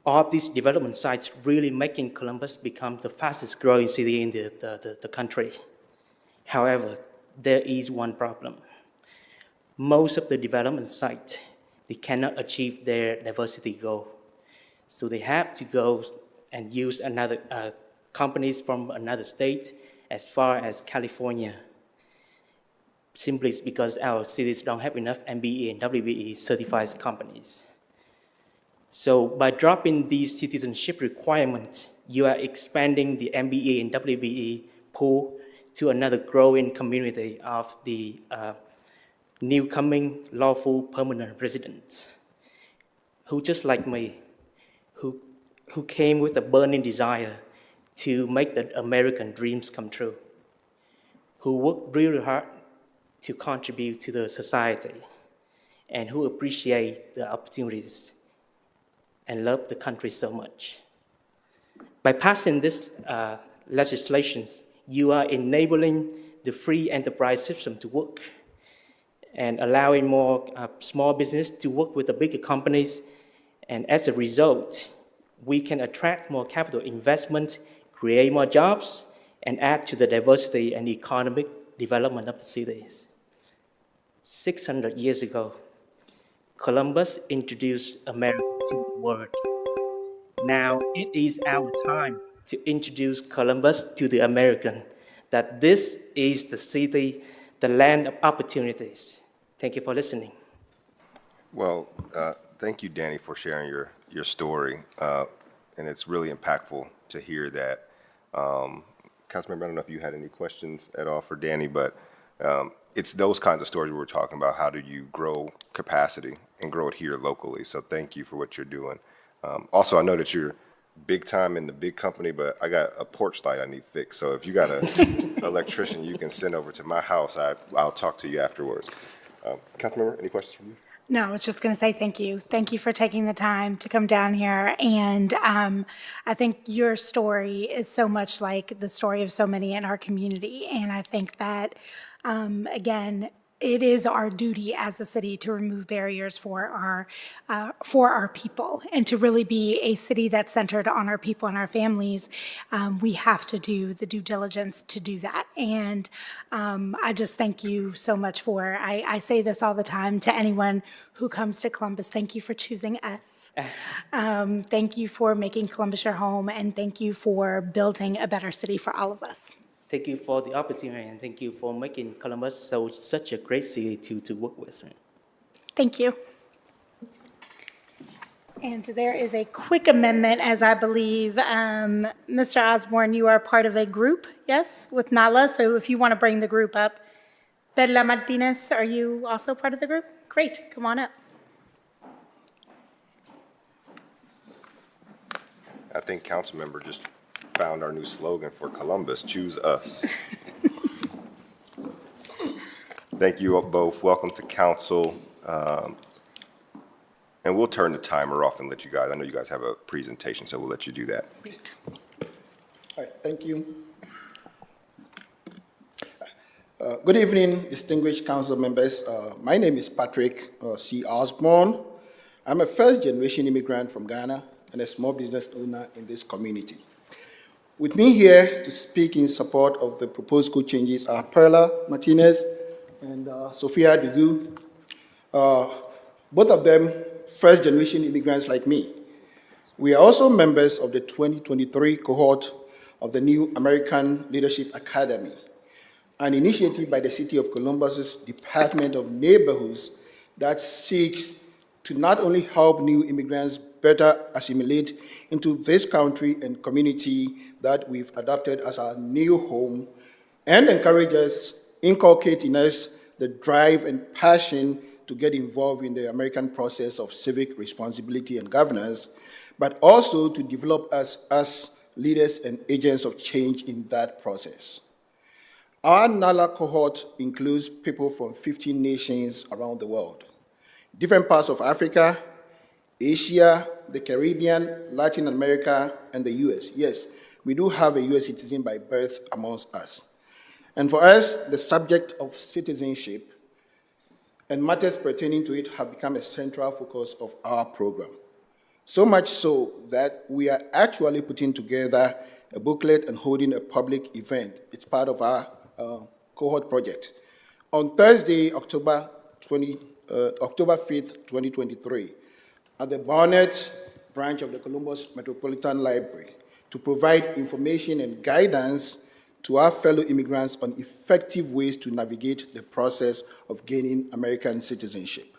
All of these development sites really making Columbus become the fastest growing city in the country. However, there is one problem. Most of the development sites, they cannot achieve their diversity goal. So they have to go and use another companies from another state, as far as California, simply because our cities don't have enough MBE and WBE certified companies. So by dropping these citizenship requirements, you are expanding the MBE and WBE pool to another growing community of the new coming lawful permanent residents, who just like me, who came with a burning desire to make the American dreams come true, who work really hard to contribute to the society, and who appreciate the opportunities and love the country so much. By passing this legislation, you are enabling the free enterprise system to work and allowing more small business to work with the bigger companies. And as a result, we can attract more capital investment, create more jobs, and add to the diversity and economic development of the cities. 600 years ago, Columbus introduced America to the world. Now it is our time to introduce Columbus to the American, that this is the city, the land of opportunities. Thank you for listening. Well, thank you, Danny, for sharing your story. And it's really impactful to hear that. Councilmember, I don't know if you had any questions at all for Danny, but it's those kinds of stories we were talking about. How do you grow capacity and grow it here locally? So thank you for what you're doing. Also, I know that you're big time in the big company, but I got a porch light I need fixed. So if you got an electrician you can send over to my house, I'll talk to you afterwards. Councilmember, any questions from you? No, I was just going to say thank you. Thank you for taking the time to come down here. And I think your story is so much like the story of so many in our community. And I think that, again, it is our duty as a city to remove barriers for our people and to really be a city that's centered on our people and our families. We have to do the due diligence to do that. And I just thank you so much for, I say this all the time to anyone who comes to Columbus, thank you for choosing us. Thank you for making Columbus your home, and thank you for building a better city for all of us. Thank you for the opportunity, and thank you for making Columbus such a great city to work with. Thank you. And there is a quick amendment, as I believe, Mr. Osborne, you are part of a group, yes, with NALA. So if you want to bring the group up. Perla Martinez, are you also part of the group? Great, come on up. I think Councilmember just found our new slogan for Columbus, choose us. Thank you both. Welcome to council. And we'll turn the timer off and let you guys, I know you guys have a presentation, so we'll let you do that. All right, thank you. Good evening, distinguished council members. My name is Patrick C. Osborne. I'm a first-generation immigrant from Ghana and a small business owner in this community. With me here to speak in support of the proposed code changes are Perla Martinez and Sophia Dugu, both of them first-generation immigrants like me. We are also members of the 2023 cohort of the New American Leadership Academy, an initiative by the City of Columbus's Department of Neighborhoods that seeks to not only help new immigrants better assimilate into this country and community that we've adopted as our new home, and encourage us, inculcate in us the drive and passion to get involved in the American process of civic responsibility and governance, but also to develop us as leaders and agents of change in that process. Our NALA cohort includes people from 15 nations around the world, different parts of Africa, Asia, the Caribbean, Latin America, and the US. Yes, we do have a US citizen by birth amongst us. And for us, the subject of citizenship and matters pertaining to it have become a central focus of our program. So much so that we are actually putting together a booklet and holding a public event. It's part of our cohort project. On Thursday, October 5th, 2023, at the Barnett branch of the Columbus Metropolitan Library, to provide information and guidance to our fellow immigrants on effective ways to navigate the process of gaining American citizenship.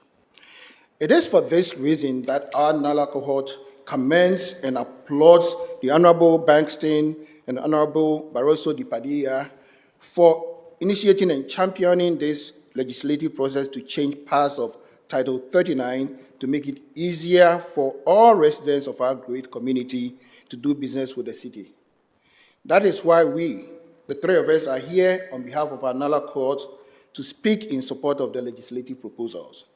It is for this reason that our NALA cohort commends and applauds the Honorable Bankston and Honorable Barroso de Padilla for initiating and championing this legislative process to change parts of Title 39 to make it easier for all residents of our great community to do business with the city. That is why we, the three of us, are here on behalf of our NALA court to speak in support of the legislative proposals,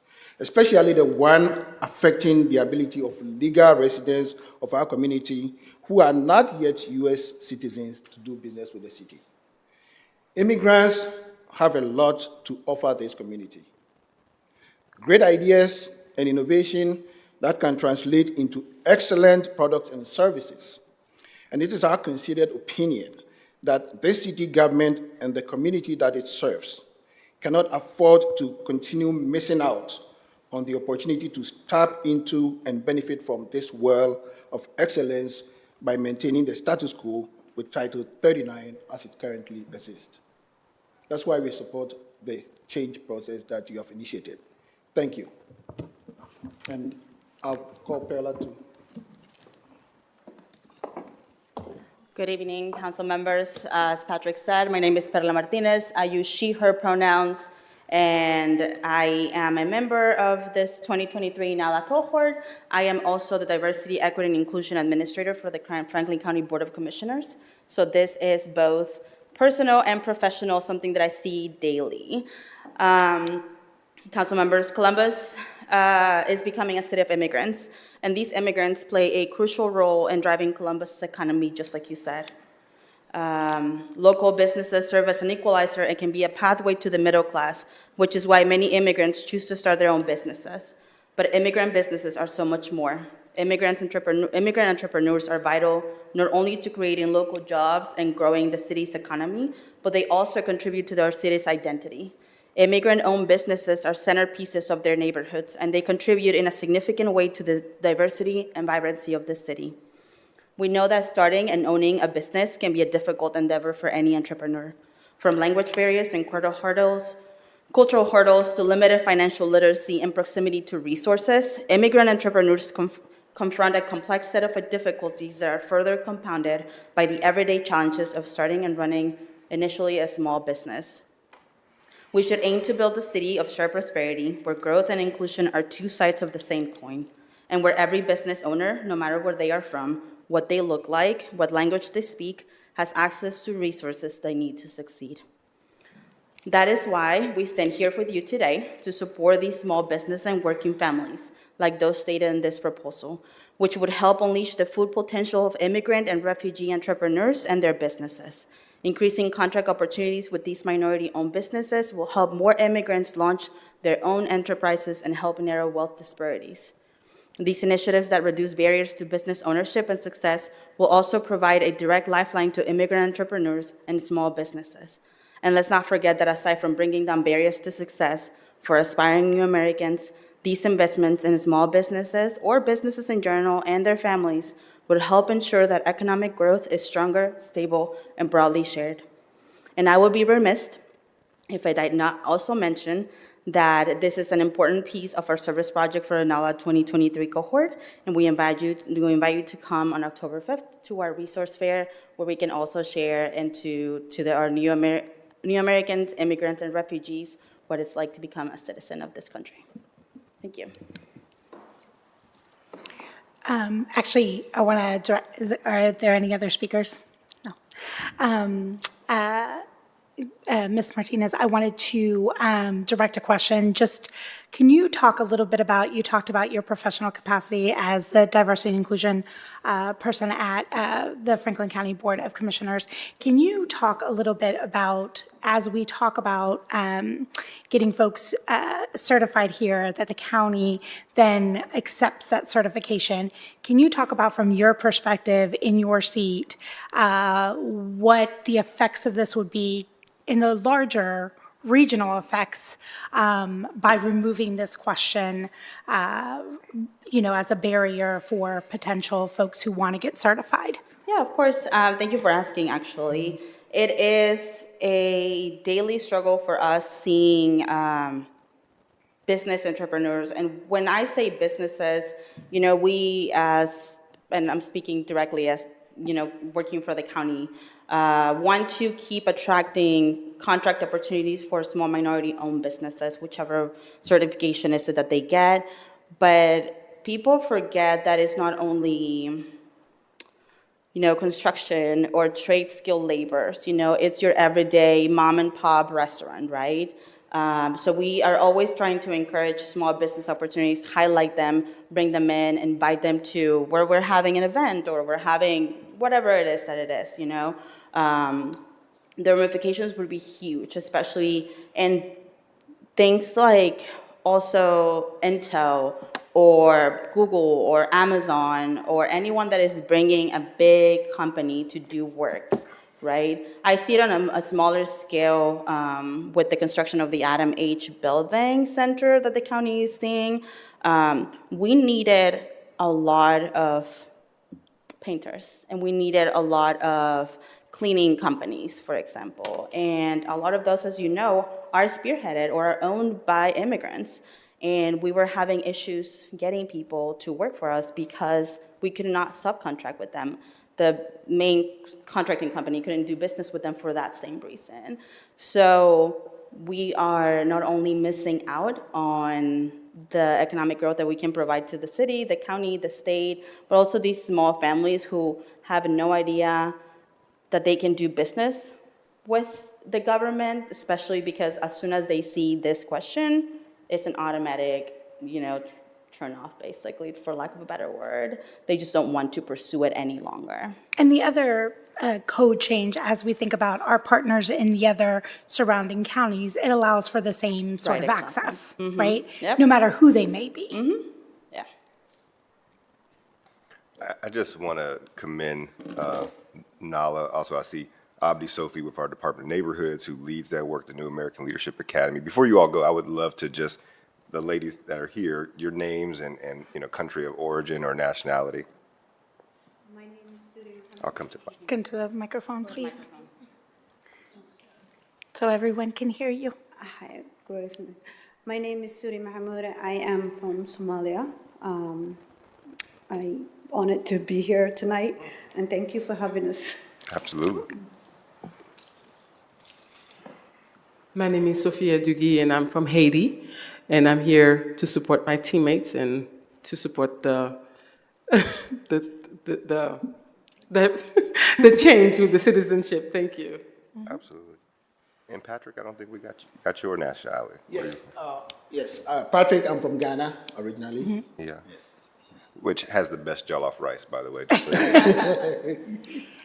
especially the one affecting the ability of legal residents of our community who are not yet U.S. citizens to do business with the city. Immigrants have a lot to offer this community. Great ideas and innovation that can translate into excellent products and services. And it is our considered opinion that this city government and the community that it serves cannot afford to continue missing out on the opportunity to tap into and benefit from this well of excellence by maintaining the status quo with Title 39 as it currently exists. That's why we support the change process that you have initiated. Thank you. And I'll call Perla to. Good evening, council members. As Patrick said, my name is Perla Martinez. I use she, her pronouns, and I am a member of this 2023 NALA cohort. I am also the Diversity, Equity, and Inclusion Administrator for the Franklin County Board of Commissioners. So this is both personal and professional, something that I see daily. Council members, Columbus is becoming a city of immigrants, and these immigrants play a crucial role in driving Columbus' economy, just like you said. Local businesses serve as an equalizer and can be a pathway to the middle class, which is why many immigrants choose to start their own businesses. But immigrant businesses are so much more. Immigrant entrepreneurs are vital not only to creating local jobs and growing the city's economy, but they also contribute to our city's identity. Immigrant-owned businesses are centerpieces of their neighborhoods, and they contribute in a significant way to the diversity and vibrancy of the city. We know that starting and owning a business can be a difficult endeavor for any entrepreneur. From language barriers and cultural hurdles to limited financial literacy and proximity to resources, immigrant entrepreneurs confront a complex set of difficulties that are further compounded by the everyday challenges of starting and running initially a small business. We should aim to build a city of shared prosperity where growth and inclusion are two sides of the same coin, and where every business owner, no matter where they are from, what they look like, what language they speak, has access to resources they need to succeed. That is why we stand here with you today to support these small business and working families, like those stated in this proposal, which would help unleash the full potential of immigrant and refugee entrepreneurs and their businesses. Increasing contract opportunities with these minority-owned businesses will help more immigrants launch their own enterprises and help narrow wealth disparities. These initiatives that reduce barriers to business ownership and success will also provide a direct lifeline to immigrant entrepreneurs and small businesses. And let's not forget that aside from bringing down barriers to success for aspiring new Americans, these investments in small businesses or businesses in general and their families would help ensure that economic growth is stronger, stable, and broadly shared. And I would be remiss if I did not also mention that this is an important piece of our service project for the NALA 2023 cohort, and we invite you to come on October 5th to our resource fair, where we can also share into our new Americans, immigrants, and refugees what it's like to become a citizen of this country. Thank you. Actually, I want to direct, are there any other speakers? No. Ms. Martinez, I wanted to direct a question. Just, can you talk a little bit about, you talked about your professional capacity as the diversity and inclusion person at the Franklin County Board of Commissioners. Can you talk a little bit about, as we talk about getting folks certified here, that the county then accepts that certification, can you talk about, from your perspective in your seat, what the effects of this would be in the larger regional effects by removing this question, as a barrier for potential folks who want to get certified? Yeah, of course. Thank you for asking, actually. It is a daily struggle for us seeing business entrepreneurs. And when I say businesses, we and I'm speaking directly as, working for the county, want to keep attracting contract opportunities for small minority-owned businesses, whichever certification is it that they get. But people forget that it's not only construction or trade skill laborers. It's your everyday mom and pop restaurant, right? So we are always trying to encourage small business opportunities, highlight them, bring them in, invite them to where we're having an event or we're having whatever it is that it is. The ramifications would be huge, especially in things like also Intel or Google or Amazon or anyone that is bringing a big company to do work, right? I see it on a smaller scale with the construction of the Adam H. Building Center that the county is seeing. We needed a lot of painters, and we needed a lot of cleaning companies, for example. And a lot of those, as you know, are spearheaded or are owned by immigrants. And we were having issues getting people to work for us because we could not subcontract with them. The main contracting company couldn't do business with them for that same reason. So we are not only missing out on the economic growth that we can provide to the city, the county, the state, but also these small families who have no idea that they can do business with the government, especially because as soon as they see this question, it's an automatic, turn off, basically, for lack of a better word. They just don't want to pursue it any longer. And the other code change, as we think about our partners in the other surrounding counties, it allows for the same sort Right, of exactly. access, right? Yep. No matter who they may be. Yeah. I just want to commend Nala. Also, I see Abdi Sophie with our Department of Neighborhoods, who leads that work, the New American Leadership Academy. Before you all go, I would love to just, the ladies that are here, your names and country of origin or nationality. My name is Suri. I'll come to Come to the microphone, please, so everyone can hear you. Hi, good evening. My name is Suri Mahamoud. I am from Somalia. I'm honored to be here tonight, and thank you for having us. Absolutely. My name is Sophia Dugui, and I'm from Haiti, and I'm here to support my teammates and to support the the change with the citizenship. Thank you. Absolutely. And Patrick, I don't think we got your nationality. Yes, Patrick, I'm from Ghana originally. Yeah. Yes. Which has the best jollof rice, by the way. Just so you know.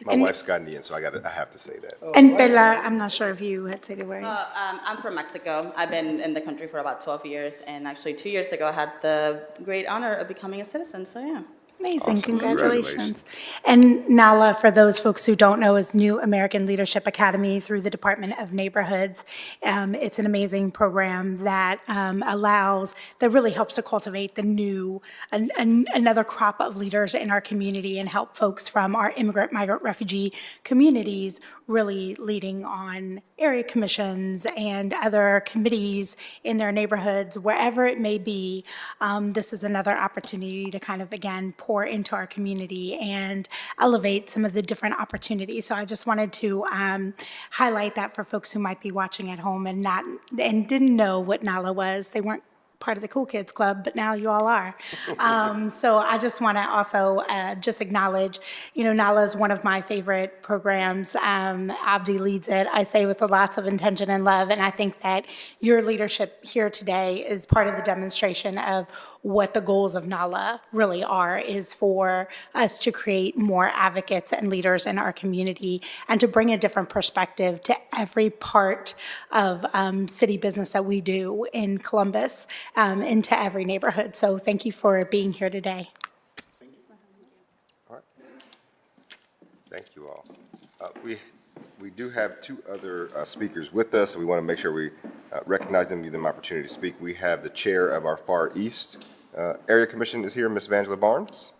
My wife's Ghanaian, so I have to say that. And Bella, I'm not sure if you had said it right. I'm from Mexico. I've been in the country for about 12 years, and actually 2 years ago I had the great honor of becoming a citizen, so yeah. Amazing, Awesome. congratulations. And Nala, for those folks who don't know, is New American Leadership Academy through the Department of Neighborhoods. It's an amazing program that that really helps to cultivate the new, another crop of leaders in our community and help folks from our immigrant, migrant, refugee communities really leading on area commissions and other committees in their neighborhoods, wherever it may be. This is another opportunity to kind of, again, pour into our community and elevate some of the different opportunities. So I just wanted to highlight that for folks who might be watching at home and didn't know what NALA was. They weren't part of the Cool Kids Club, but now you all are. So I just want to also just acknowledge, NALA is one of my favorite programs. Abdi leads it, I say with lots of intention and love, and I think that your leadership here today is part of the demonstration of what the goals of NALA really are, is for us to create more advocates and leaders in our community and to bring a different perspective to every part of city business that we do in Columbus, into every neighborhood. So thank you for being here today. All right. Thank you all. We do have two other speakers with us, and we want to make sure we recognize them and give them opportunity to speak. We have the chair of our Far East Area Commission is here, Ms. Vangela Barnes.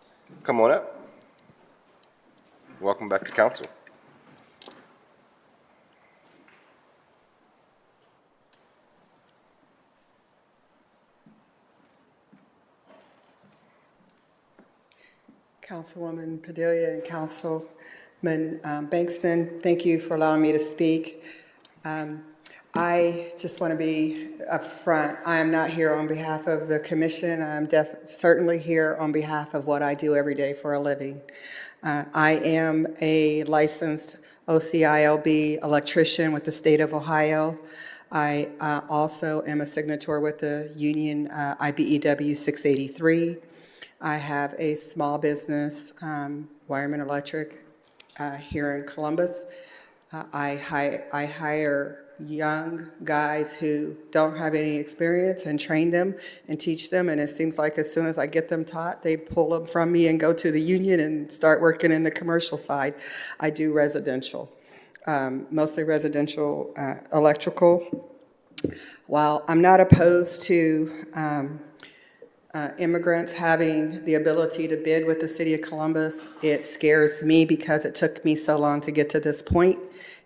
Come on up. Welcome back to council. Councilwoman Padilla and Councilman Bankston, thank you for allowing me to speak. I just want to be upfront. I am not here on behalf of the commission. I'm certainly here on behalf of what I do every day for a living. I am a licensed OCILB electrician with the state of Ohio. I also am a signator with the union IBEW 683. I have a small business, Wireman Electric, here in Columbus. I hire young guys who don't have any experience and train them and teach them, and it seems like as soon as I get them taught, they pull them from me and go to the union and start working in the commercial side. I do residential, mostly residential electrical. While I'm not opposed to immigrants having the ability to bid with the city of Columbus, it scares me because it took me so long to get to this point.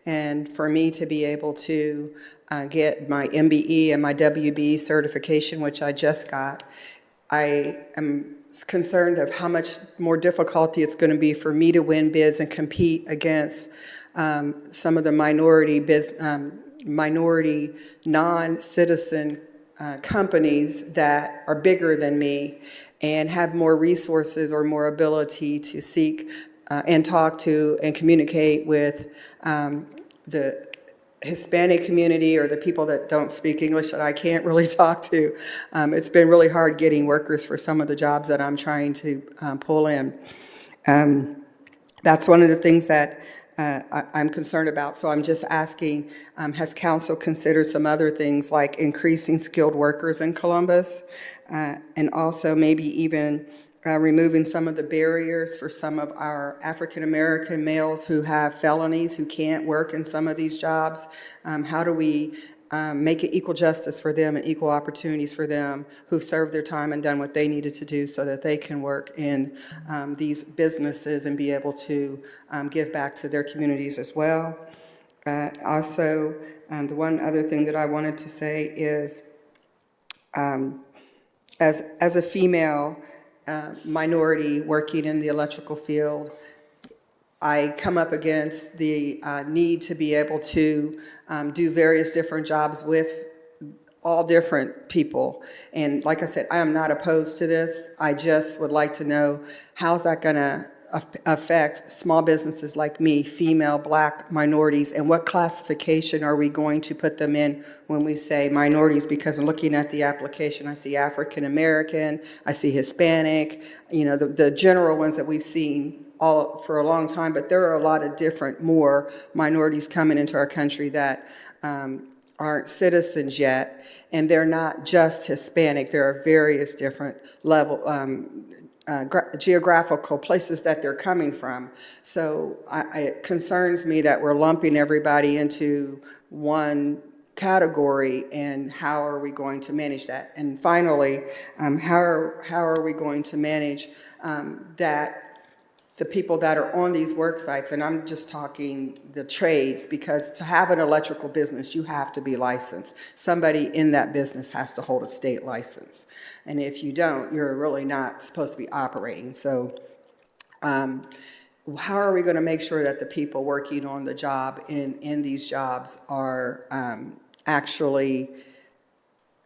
And for me to be able to get my MBE and my WB certification, which I just got, I am concerned of how much more difficulty it's going to be for me to win bids and compete against some of the minority non-citizen companies that are bigger than me and have more resources or more ability to seek and talk to and communicate with the Hispanic community or the people that don't speak English that I can't really talk to. It's been really hard getting workers for some of the jobs that I'm trying to pull in. That's one of the things that I'm concerned about. So I'm just asking, has council considered some other things like increasing skilled workers in Columbus and also maybe even removing some of the barriers for some of our African-American males who have felonies, who can't work in some of these jobs? How do we make it equal justice for them and equal opportunities for them who've served their time and done what they needed to do so that they can work in these businesses and be able to give back to their communities as well? Also, the one other thing that I wanted to say is, as a female minority working in the electrical field, I come up against the need to be able to do various different jobs with all different people. And like I said, I am not opposed to this. I just would like to know, how's that going to affect small businesses like me, female, black, minorities, and what classification are we going to put them in when we say minorities? Because I'm looking at the application, I see African American, I see Hispanic, you know, the general ones that we've seen all for a long time, but there are a lot of different more minorities coming into our country that aren't citizens yet, and they're not just Hispanic. There are various different geographical places that they're coming from. So it concerns me that we're lumping everybody into one category, and how are we going to manage that? And finally, how are we going to manage that the people that are on these work sites, and I'm just talking the trades, because to have an electrical business, you have to be licensed. Somebody in that business has to hold a state license. And if you don't, you're really not supposed to be operating. So how are we going to make sure that the people working on the job in these jobs are actually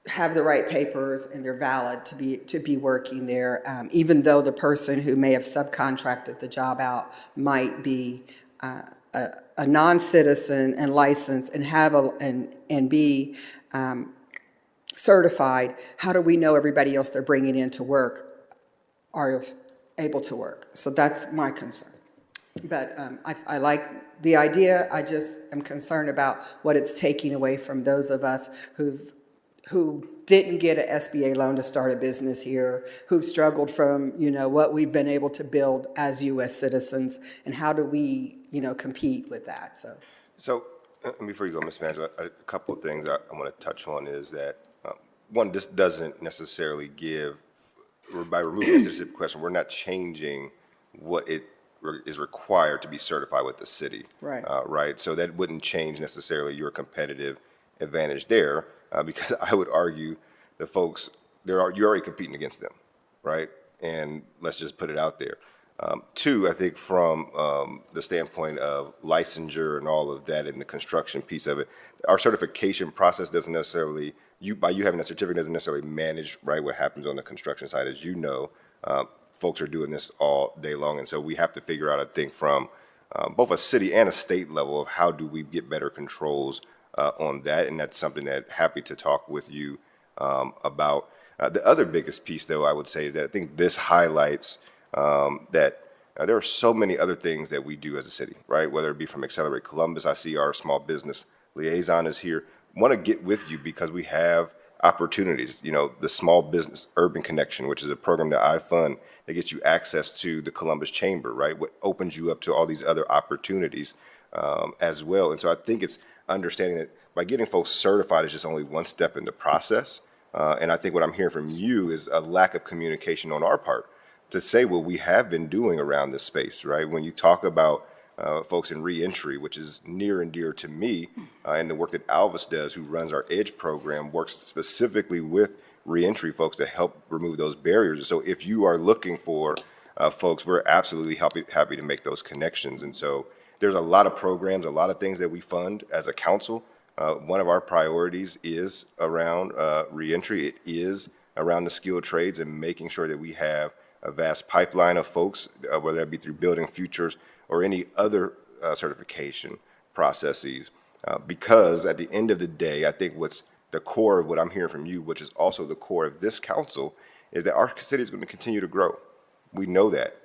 have the right papers and they're valid to be working there, even though the person who may have subcontracted the job out might be a non-citizen and licensed and have and be certified? How do we know everybody else they're bringing in to work are able to work? So that's my concern. But I like the idea. I just am concerned about what it's taking away from those of us who didn't get an SBA loan to start a business here, who've struggled from, what we've been able to build as U.S. citizens, and how do we, compete with that? So before you go, Ms. Angela, a couple of things I want to touch on is that, one, this doesn't necessarily give, or by removing the citizenship question, we're not changing what it is required to be certified with the city. Right. Right? So that wouldn't change necessarily your competitive advantage there. Because I would argue the folks, you're already competing against them, right? And let's just put it out there. Two, I think from the standpoint of licensure and all of that and the construction piece of it, our certification process doesn't necessarily, by you having that certificate doesn't necessarily manage, right, what happens on the construction side. As you know, folks are doing this all day long. And so we have to figure out, I think, from both a city and a state level of how do we get better controls on that. And that's something that happy to talk with you about. The other biggest piece, though, I would say is that I think this highlights that there are so many other things that we do as a city, right? Whether it be from Accelerate Columbus, I see our small business liaison is here. Want to get with you because we have opportunities. You know, the Small Business Urban Connection, which is a program that I fund that gets you access to the Columbus Chamber, right? What opens you up to all these other opportunities as well. And so I think it's understanding that by getting folks certified is just only one step in the process. And I think what I'm hearing from you is a lack of communication on our part to say what we have been doing around this space, right? When you talk about folks in reentry, which is near and dear to me, and the work that Alvis does, who runs our EDGE program, works specifically with reentry folks to help remove those barriers. So if you are looking for folks, we're absolutely happy to make those connections. And so there's a lot of programs, a lot of things that we fund as a council. One of our priorities is around reentry. It is around the skilled trades and making sure that we have a vast pipeline of folks, whether that be through Building Futures or any other certification processes. Because at the end of the day, I think what's the core of what I'm hearing from you, which is also the core of this council, is that our city is going to continue to grow. We know that.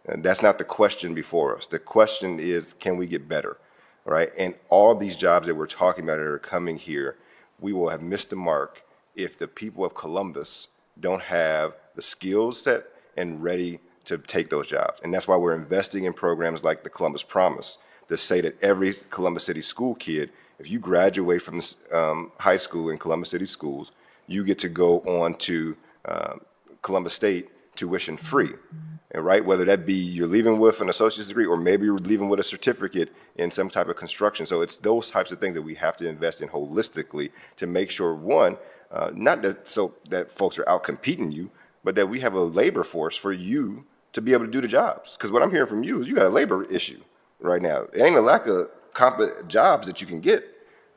And that's not the question before us. The question is, can we get better, right? And all these jobs that we're talking about that are coming here, we will have missed the mark if the people of Columbus don't have the skill set and ready to take those jobs. And that's why we're investing in programs like the Columbus Promise that say that every Columbus City school kid, if you graduate from high school in Columbus City schools, you get to go on to Columbus State tuition free. And right, whether that be you're leaving with an associate's degree or maybe you're leaving with a certificate in some type of construction. So it's those types of things that we have to invest in holistically to make sure, one, not that so that folks are out competing you, but that we have a labor force for you to be able to do the jobs. Because what I'm hearing from you is you got a labor issue right now. It ain't a lack of competent jobs that you can get.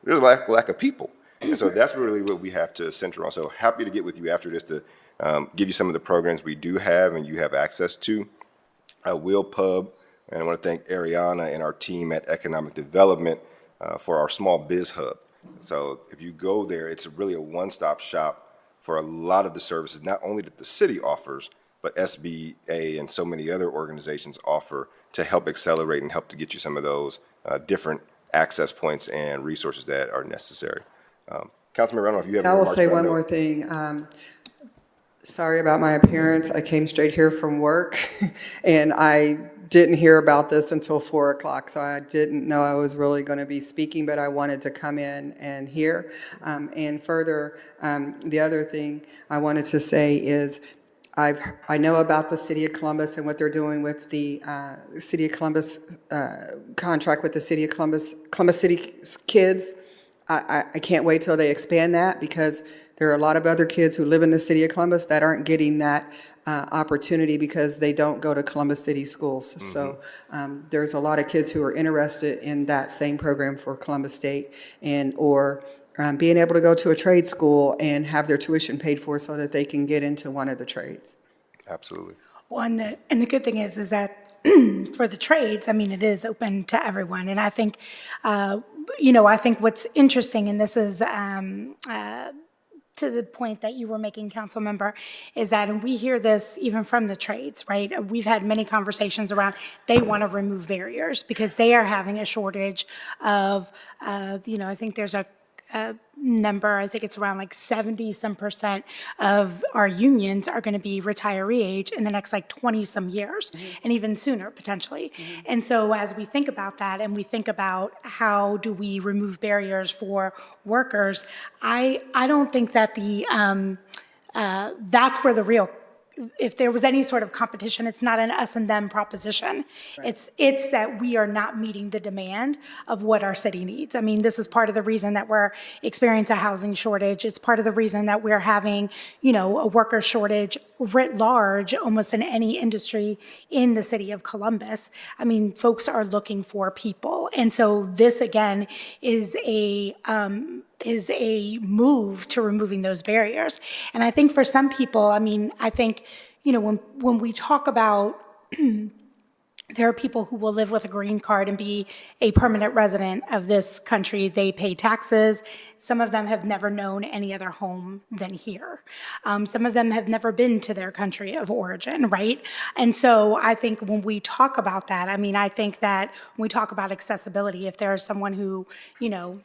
There's a lack of people. And so that's really what we have to center on. So happy to get with you after this to give you some of the programs we do have and you have access to. Will Pub, and I want to thank Ariana and our team at Economic Development for our Small Biz Hub. So if you go there, it's really a one-stop shop for a lot of the services, not only that the city offers, but SBA and so many other organizations offer to help accelerate and help to get you some of those different access points and resources that are necessary. Councilmember, I don't know if you have any I will remarks say around one that. more thing. Sorry about my appearance. I came straight here from work, and I didn't hear about this until 4 o'clock, so I didn't know I was really going to be speaking, but I wanted to come in and hear. And further, the other thing I wanted to say is I know about the City of Columbus and what they're doing with the City of Columbus contract with the City of Columbus City kids. I can't wait till they expand that because there are a lot of other kids who live in the City of Columbus that aren't getting that opportunity because they don't go to Columbus City schools. Mm-hmm. So there's a lot of kids who are interested in that same program for Columbus State and or being able to go to a trade school and have their tuition paid for so that they can get into one of the trades. Absolutely. Well, and the good thing is that for the trades, I mean, it is open to everyone. And I think, I think what's interesting, and this is to the point that you were making, council member, is that, and we hear this even from the trades, right? We've had many conversations around they want to remove barriers because they are having a shortage of, I think there's a number, I think it's around like 70% of our unions are going to be retiree age in the next like 20 some years, and even sooner potentially. And so as we think about that and we think about how do we remove barriers for workers, I don't think that that's where the real if there was any sort of competition, it's not an us and them proposition. It's that we are not meeting the demand of what our city needs. I mean, this is part of the reason that we're experiencing a housing shortage. It's part of the reason that we're having, a worker shortage writ large, almost in any industry in the city of Columbus. I mean, folks are looking for people. And so this, again, is a move to removing those barriers. And I think for some people, I mean, I think, when we talk about there are people who will live with a green card and be a permanent resident of this country. They pay taxes. Some of them have never known any other home than here. Some of them have never been to their country of origin, right? And so I think when we talk about that, I mean, I think that when we talk about accessibility, if there's someone who,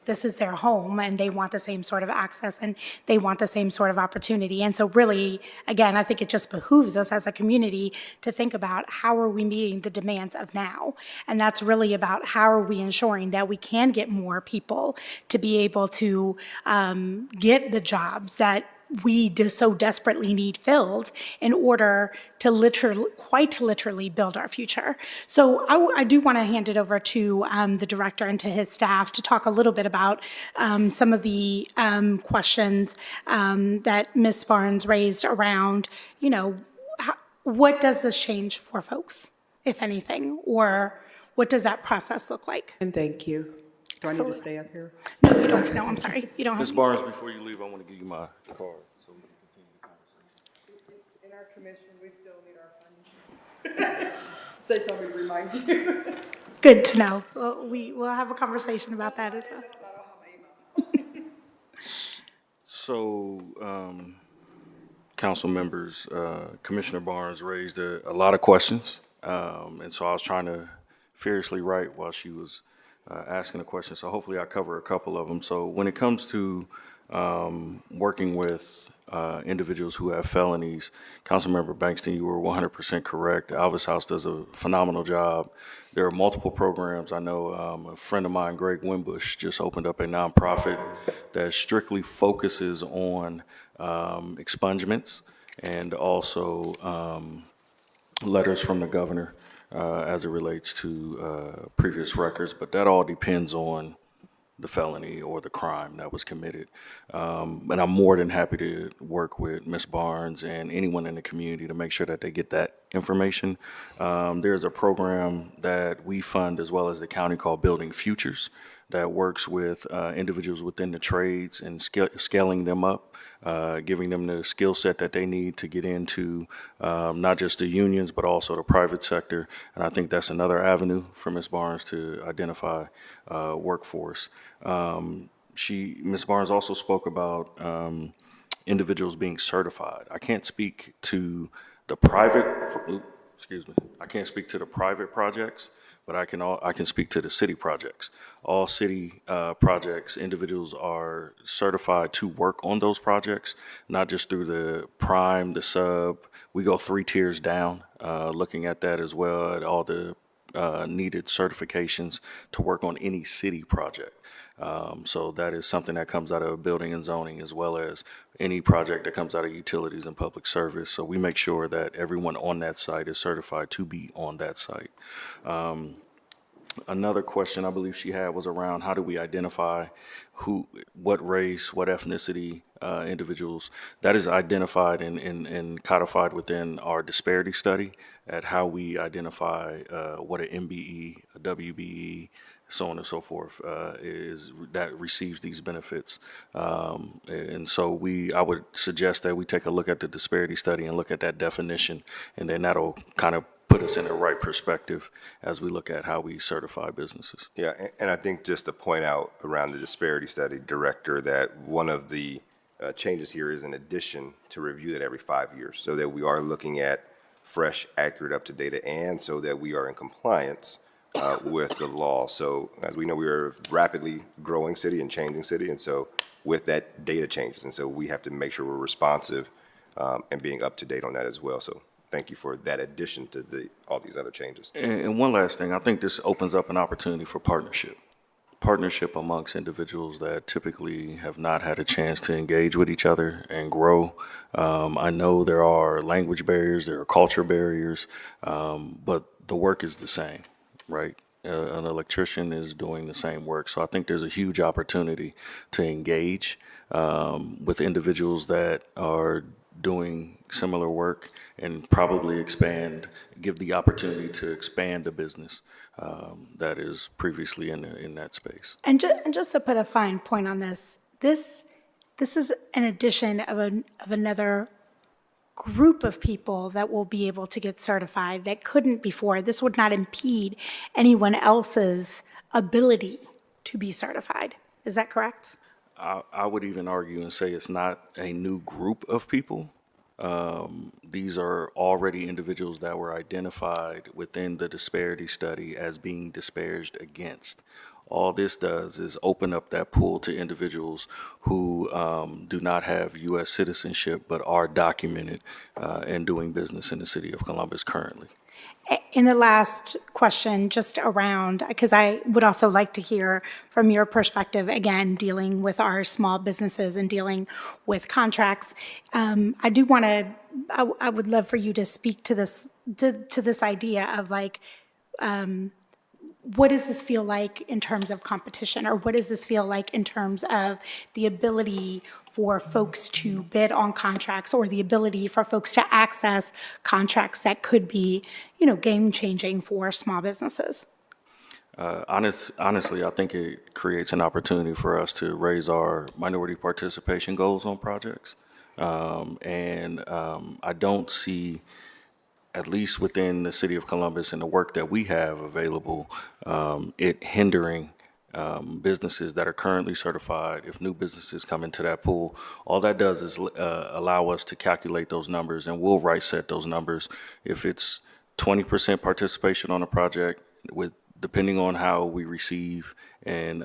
this is their home and they want the same sort of access and they want the same sort of opportunity. And so really, again, I think it just behooves us as a community to think about how are we meeting the demands of now? And that's really about how are we ensuring that we can get more people to be able to get the jobs that we so desperately need filled in order to quite literally build our future. So I do want to hand it over to the director and to his staff to talk a little bit about some of the questions that Ms. Barnes raised around, what does this change for folks, if anything, or what does that process look like? And thank you. Do I need to stay up here? No, you don't. No, I'm sorry. You don't have Ms. to. Barnes, before you leave, I want to give you my card so we can continue the conversation. In our commission, we still need our funding. So they told me to remind you. Good to know. Well, we'll have a conversation about that as well. So, council members, Commissioner Barnes raised a lot of questions. And so I was trying to furiously write while she was asking a question. So hopefully I cover a couple of them. So when it comes to working with individuals who have felonies, Councilmember Bankston, you were 100% correct. Alvis House does a phenomenal job. There are multiple programs. I know a friend of mine, Greg Wimbush, just opened up a nonprofit that strictly focuses on expungements and also letters from the governor as it relates to previous records, but that all depends on the felony or the crime that was committed. And I'm more than happy to work with Ms. Barnes and anyone in the community to make sure that they get that information. There's a program that we fund as well as the county called Building Futures that works with individuals within the trades and scaling them up, giving them the skill set that they need to get into not just the unions, but also the private sector. And I think that's another avenue for Ms. Barnes to identify workforce. Ms. Barnes also spoke about individuals being certified. I can't speak to the private, I can't speak to the private projects, but I can speak to the city projects. All city projects, individuals are certified to work on those projects, not just through the prime, the sub. We go 3 tiers down, looking at that as well, at all the needed certifications to work on any city project. So that is something that comes out of building and zoning as well as any project that comes out of utilities and public service. So we make sure that everyone on that site is certified to be on that site. Another question I believe she had was around how do we identify what race, what ethnicity individuals. That is identified and codified within our disparity study at how we identify what an MBE, a WBE, so on and so forth, is that receives these benefits. And so I would suggest that we take a look at the disparity study and look at that definition, and then that'll kind of put us in the right perspective as we look at how we certify businesses. Yeah, and I think just to point out around the disparity study, Director, that one of the changes here is an addition to review that every 5 years, so that we are looking at fresh, accurate, up-to-date, and so that we are in compliance with the law. So as we know, we are a rapidly growing city and changing city, and so with that, data changes, and so we have to make sure we're responsive and being up-to-date on that as well. So thank you for that addition to all these other changes. And one last thing, I think this opens up an opportunity for partnership. partnership amongst individuals that typically have not had a chance to engage with each other and grow. I know there are language barriers, there are culture barriers, but the work is the same, right? An electrician is doing the same work. So I think there's a huge opportunity to engage with individuals that are doing similar work and probably give the opportunity to expand a business that is previously in that space. And just to put a fine point on this, this is an addition of another group of people that will be able to get certified that couldn't before. This would not impede anyone else's ability to be certified. Is that correct? I would even argue and say it's not a new group of people. These are already individuals that were identified within the disparity study as being disparaged against. All this does is open up that pool to individuals who do not have U.S. citizenship but are documented and doing business in the city of Columbus currently. In the last question, just around, because I would also like to hear from your perspective, again, dealing with our small businesses and dealing with contracts. I do want to, I would love for you to speak to this idea of like, what does this feel like in terms of competition, or what does this feel like in terms of the ability for folks to bid on contracts, or the ability for folks to access contracts that could be, game-changing for small businesses? Honestly, I think it creates an opportunity for us to raise our minority participation goals on projects. I don't see, at least within the city of Columbus and the work that we have available, it hindering businesses that are currently certified. If new businesses come into that pool, all that does is allow us to calculate those numbers, and we'll set those numbers. If it's 20% participation on a project, depending on how we receive and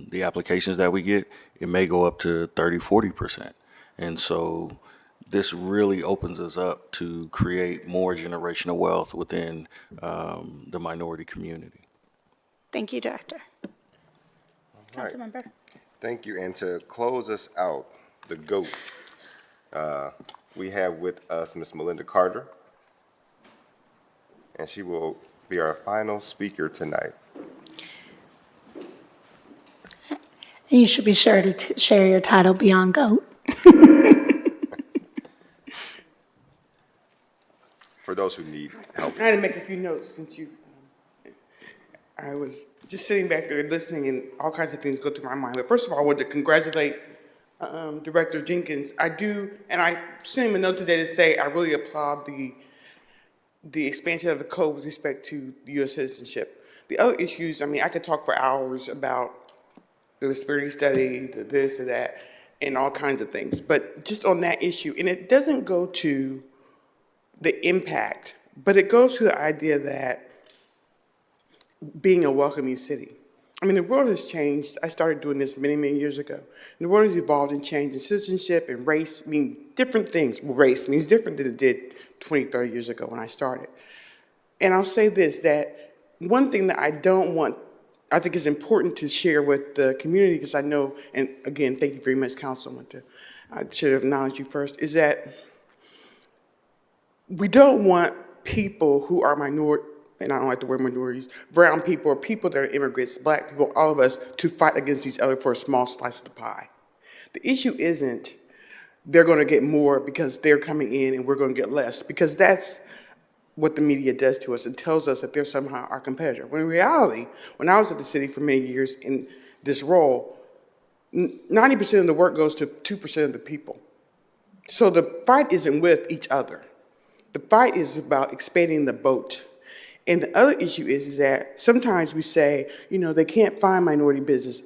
the applications that we get, it may go up to 30, 40%. And so this really opens us up to create more generational wealth within the minority community. Thank you, Director. All right. Councilmember. Thank you. And to close us out, the GOAT, we have with us Ms. Melinda Carter, and she will be our final speaker tonight. And you should be sure to share your title Beyond GOAT. For those who need help. I had to make a few notes since I was just sitting back there listening and all kinds of things go through my mind. But first of all, I wanted to congratulate Director Jenkins. I do, and I sent him a note today to say I really applaud the expansion of the code with respect to U.S. citizenship. The other issues, I could talk for hours about the disparity study, the this or that, and all kinds of things. But just on that issue, and it doesn't go to the impact, but it goes to the idea that being a welcoming city. The world has changed. I started doing this many, many years ago. And the world has evolved and changed, and citizenship and race mean different things. Well, race means different than it did 20, 30 years ago when I started. And I'll say this, that one thing that I think is important to share with the community, because I know, and again, thank you very much, Councilman, I should have acknowledged you first, is that we don't want people who are minority, and I don't like the word minorities, brown people or people that are immigrants, black people, all of us, to fight against each other for a small slice of the pie. The issue isn't they're going to get more because they're coming in and we're going to get less, because that's what the media does to us. It tells us that they're somehow our competitor. When in reality, when I was at the city for many years in this role, 90% of the work goes to 2% of the people. So the fight isn't with each other. The fight is about expanding the boat. And the other issue is that sometimes we say, they can't find minority business.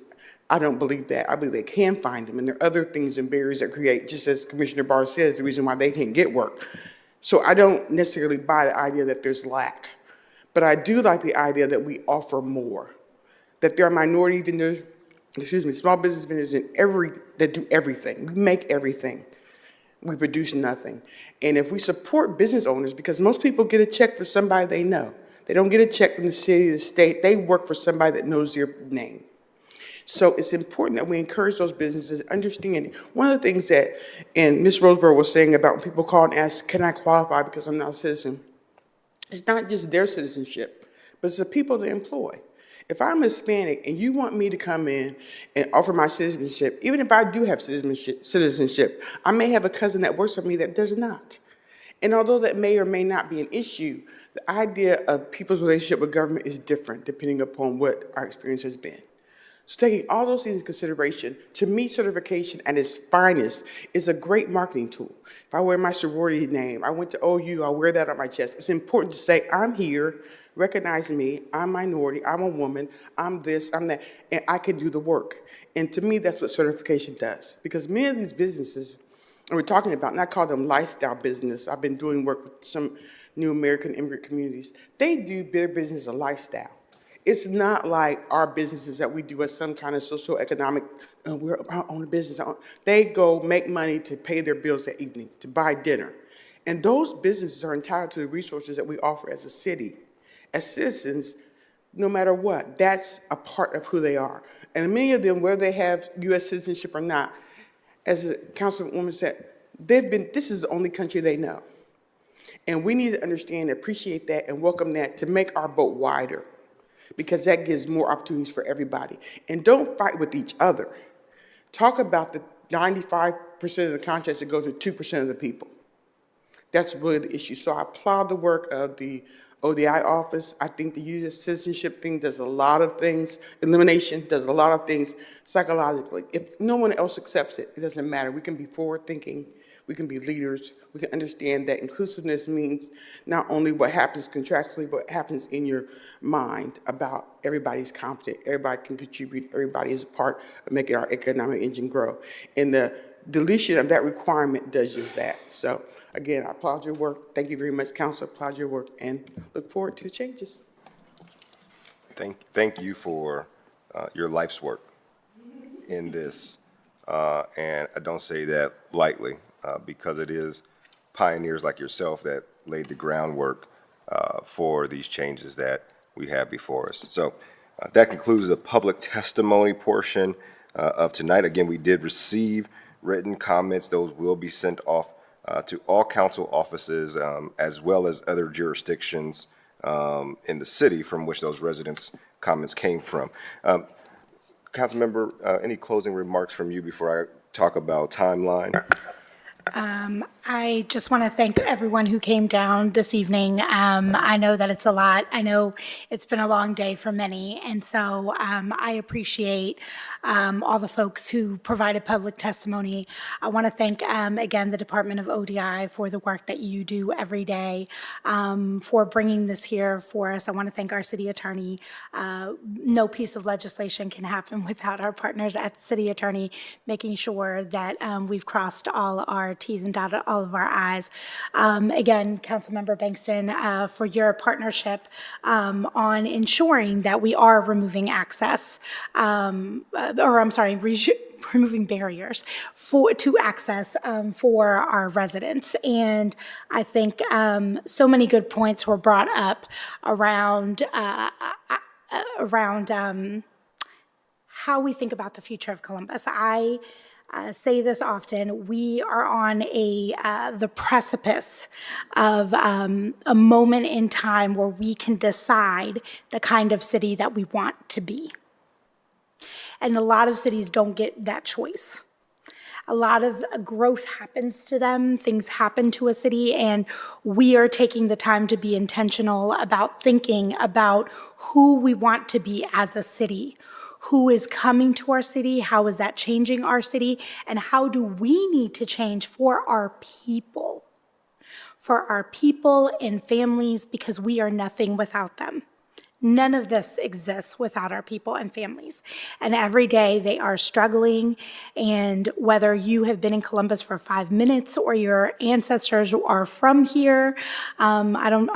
I don't believe that. I believe they can find them. And there are other things and barriers that create, just as Commissioner Barr says, the reason why they can't get work. So I don't necessarily buy the idea that there's lack. But I do like the idea that we offer more. That there are minority vendors, small business vendors that do everything. We make everything. We produce nothing. And if we support business owners, because most people get a check for somebody they know. They don't get a check from the city, the state. They work for somebody that knows their name. So it's important that we encourage those businesses, understanding. One of the things that, and Ms. Roseborough was saying about when people call and ask, can I qualify because I'm not a citizen? It's not just their citizenship, but it's the people they employ. If I'm Hispanic and you want me to come in and offer my citizenship, even if I do have citizenship, I may have a cousin that works for me that does not. And although that may or may not be an issue, the idea of people's relationship with government is different depending upon what our experience has been. So taking all those things into consideration, to me, certification at its finest is a great marketing tool. If I wear my sorority name, I went to OU, I'll wear that on my chest. It's important to say, I'm here, recognize me, I'm minority, I'm a woman, I'm this, I'm that, and I can do the work. And to me, that's what certification does. Because many of these businesses, and we're talking about, and I call them lifestyle business. I've been doing work with some new American immigrant communities. They do their business as a lifestyle. It's not like our businesses that we do as some kind of socioeconomic, we're our own business. They go make money to pay their bills that evening, to buy dinner. And those businesses are entitled to the resources that we offer as a city. As citizens, no matter what, that's a part of who they are. And many of them, whether they have U.S. citizenship or not, as the councilwoman said, this is the only country they know. And we need to understand, appreciate that, and welcome that to make our boat wider, because that gives more opportunities for everybody. And don't fight with each other. Talk about the 95% of the contracts that go to 2% of the people. That's really the issue. So I applaud the work of the ODI office. I think the U.S. citizenship thing does a lot of things. Elimination does a lot of things psychologically. If no one else accepts it, it doesn't matter. We can be forward-thinking. We can be leaders. We can understand that inclusiveness means not only what happens contractually, but what happens in your mind about everybody's competent, everybody can contribute, everybody is a part of making our economic engine grow. And the deletion of that requirement does just that. So again, I applaud your work. Thank you very much, Council. I applaud your work and look forward to the changes. Thank you for your life's work in this. And I don't say that lightly because it is pioneers like yourself that laid the groundwork for these changes that we have before us. So that concludes the public testimony portion of tonight. Again, we did receive written comments. Those will be sent off to all council offices as well as other jurisdictions in the city from which those residents' comments came from. Councilmember, any closing remarks from you before I talk about timeline? I just want to thank everyone who came down this evening. I know that it's a lot. I know it's been a long day for many. And so I appreciate all the folks who provided public testimony. I want to thank, again, the Department of ODI for the work that you do every day, for bringing this here for us. I want to thank our city attorney. No piece of legislation can happen without our partners at the city attorney making sure that we've crossed all our T's and dotted all of our I's. Again, Councilmember Bankston, for your partnership on ensuring that we are removing access, removing barriers to access for our residents. And I think so many good points were brought up around how we think about the future of Columbus. I say this often, we are on the precipice of a moment in time where we can decide the kind of city that we want to be. And a lot of cities don't get that choice. A lot of growth happens to them, things happen to a city, and we are taking the time to be intentional about thinking about who we want to be as a city. Who is coming to our city? How is that changing our city? And how do we need to change for our people? For our people and families, because we are nothing without them. None of this exists without our people and families. And every day they are struggling. And whether you have been in Columbus for 5 minutes or your ancestors are from here, I'm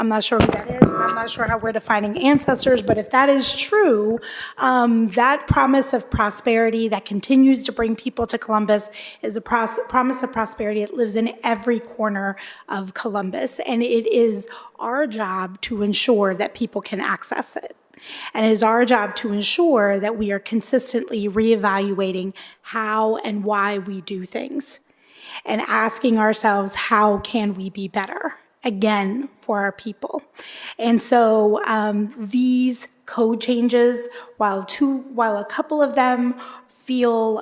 not sure who that is. I'm not sure how we're defining ancestors, but if that is true, that promise of prosperity that continues to bring people to Columbus is a promise of prosperity that lives in every corner of Columbus. And it is our job to ensure that people can access it. And it is our job to ensure that we are consistently reevaluating how and why we do things and asking ourselves, how can we be better? Again, for our people. And so these code changes, while a couple of them feel,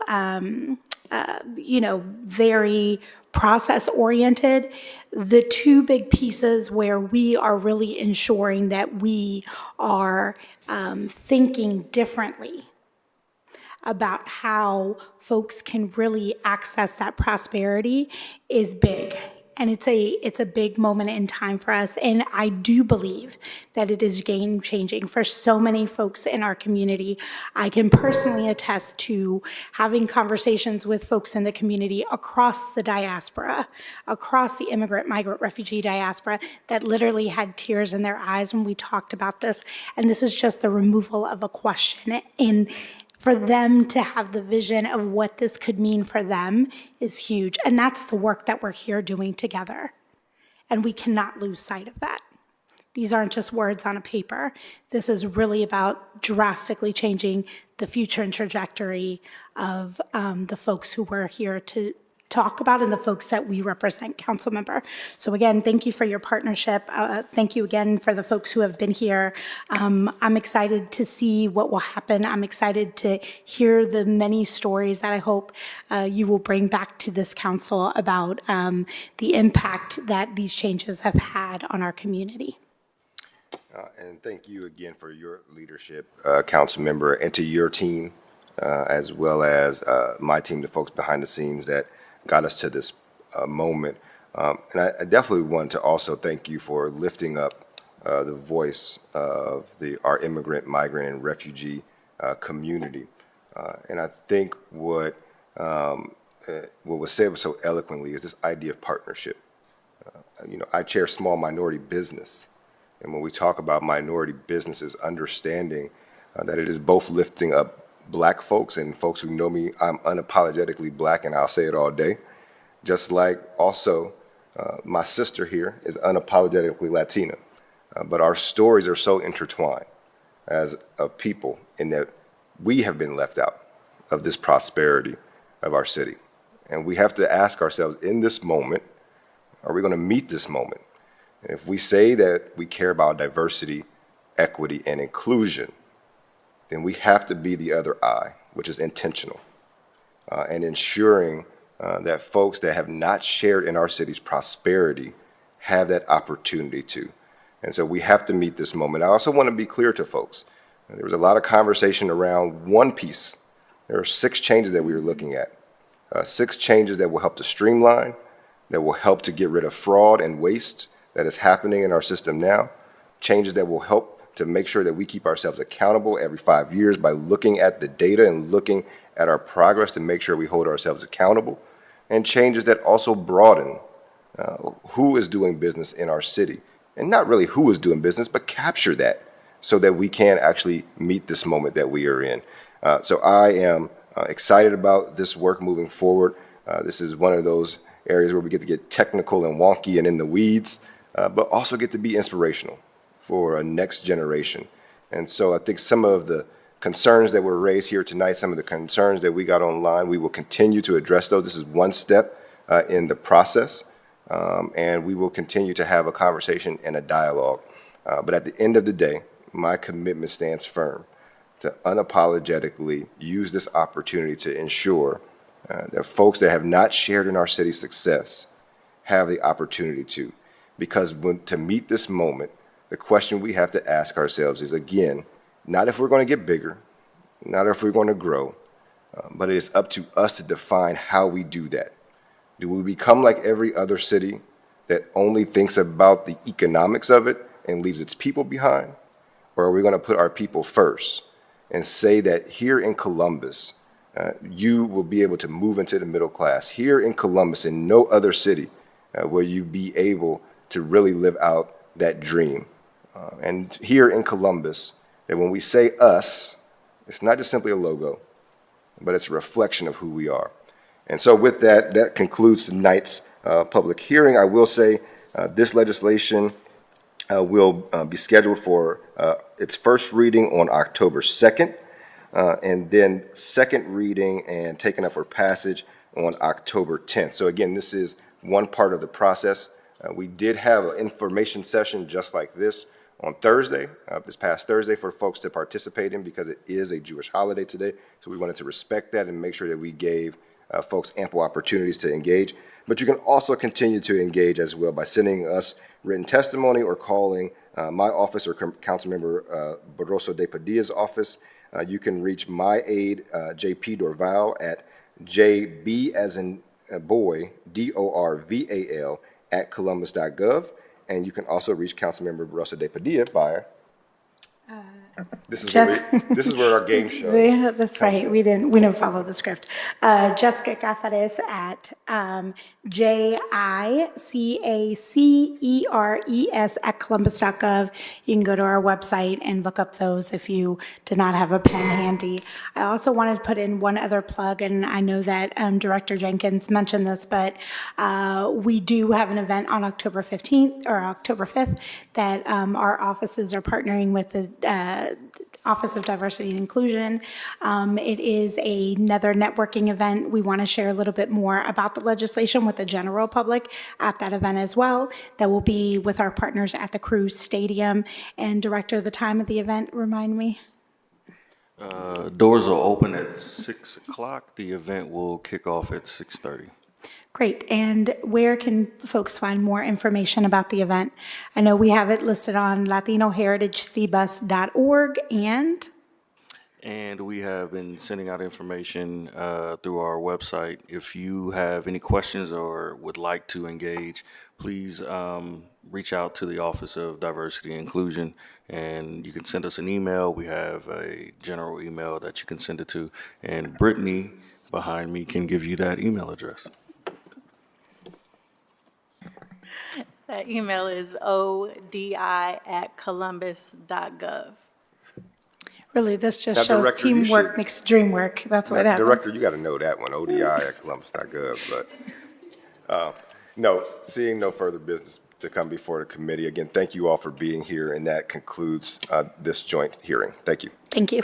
very process-oriented, the two big pieces where we are really ensuring that we are thinking differently about how folks can really access that prosperity is big. And it's a big moment in time for us. And I do believe that it is game-changing for so many folks in our community. I can personally attest to having conversations with folks in the community across the diaspora, across the immigrant, migrant, refugee diaspora, that literally had tears in their eyes when we talked about this. And this is just the removal of a question. And for them to have the vision of what this could mean for them is huge. And that's the work that we're here doing together. And we cannot lose sight of that. These aren't just words on a paper. This is really about drastically changing the future and trajectory of the folks who we're here to talk about and the folks that we represent, council member. So again, thank you for your partnership. Thank you again for the folks who have been here. I'm excited to see what will happen. I'm excited to hear the many stories that I hope you will bring back to this council about the impact that these changes have had on our community. And thank you again for your leadership, council member, and to your team, as well as my team, the folks behind the scenes that got us to this moment. And I definitely want to also thank you for lifting up the voice of our immigrant, migrant, and refugee community. And I think what was said so eloquently is this idea of partnership. I chair small minority business. And when we talk about minority businesses, understanding that it is both lifting up Black folks, and folks who know me, I'm unapologetically Black, and I'll say it all day. Just like also my sister here is unapologetically Latina. But our stories are so intertwined as a people in that we have been left out of this prosperity of our city. And we have to ask ourselves, in this moment, are we going to meet this moment? And if we say that we care about diversity, equity, and inclusion, then we have to be the other eye, which is intentional, and ensuring that folks that have not shared in our city's prosperity have that opportunity to. And so we have to meet this moment. I also want to be clear to folks. There was a lot of conversation around one piece. There are 6 changes that we were looking at. 6 changes that will help to streamline, that will help to get rid of fraud and waste that is happening in our system now. Changes that will help to make sure that we keep ourselves accountable every 5 years by looking at the data and looking at our progress to make sure we hold ourselves accountable. And changes that also broaden who is doing business in our city. And not really who is doing business, but capture that so that we can actually meet this moment that we are in. So I am excited about this work moving forward. This is one of those areas where we get to get technical and wonky and in the weeds, but also get to be inspirational for a next generation. And so I think some of the concerns that were raised here tonight, some of the concerns that we got online, we will continue to address those. This is one step in the process, and we will continue to have a conversation and a dialogue. But at the end of the day, my commitment stands firm to unapologetically use this opportunity to ensure that folks that have not shared in our city's success have the opportunity to. Because to meet this moment, the question we have to ask ourselves is, again, not if we're going to get bigger, not if we're going to grow, but it is up to us to define how we do that. Do we become like every other city that only thinks about the economics of it and leaves its people behind? Or are we going to put our people first and say that here in Columbus, you will be able to move into the middle class? Here in Columbus, in no other city, will you be able to really live out that dream? And here in Columbus, that when we say us, it's not just simply a logo, but it's a reflection of who we are. And so with that, that concludes tonight's public hearing. I will say this legislation will be scheduled for its first reading on October 2nd, and then second reading and taken up for passage on October 10th. So again, this is one part of the process. We did have an information session just like this on Thursday, this past Thursday, for folks to participate in because it is a Jewish holiday today. So we wanted to respect that and make sure that we gave folks ample opportunities to engage. But you can also continue to engage as well by sending us written testimony or calling my office or Councilmember Barroso de Padilla's office. You can reach my aide, JP Dorval, at JB as in boy, DORVAL, at columbus.gov. And you can also reach Councilmember Barroso de Padilla by, this is where our game show. Yeah, that's right. We didn't follow the script. Jessica Casares at JICACERES at columbus.gov. You can go to our website and look up those if you did not have a pen handy. I also wanted to put in one other plug, and I know that Director Jenkins mentioned this, but we do have an event on October 15th or October 5th that our offices are partnering with the Office of Diversity and Inclusion. It is another networking event. We want to share a little bit more about the legislation with the general public at that event as well. That will be with our partners at the Cruz Stadium. And Director, the time of the event, remind me? Doors will open at 6 o'clock. The event will kick off at 6:30. Great. And where can folks find more information about the event? I know we have it listed on LatinoHeritageCBus.org And we have been sending out information through our website. If you have any questions or would like to engage, please reach out to the Office of Diversity and Inclusion, and you can send us an email. We have a general email that you can send it to, and Brittany behind me can give you that email address. That email is odi@columbus.gov. Really, this just Now, shows Director, you teamwork should- makes the dream work. That's what happens. Director, you got to know that one, ODI@columbus.gov. But no, seeing no further business to come before the committee. Again, thank you all for being here, and that concludes this joint hearing. Thank you. Thank you.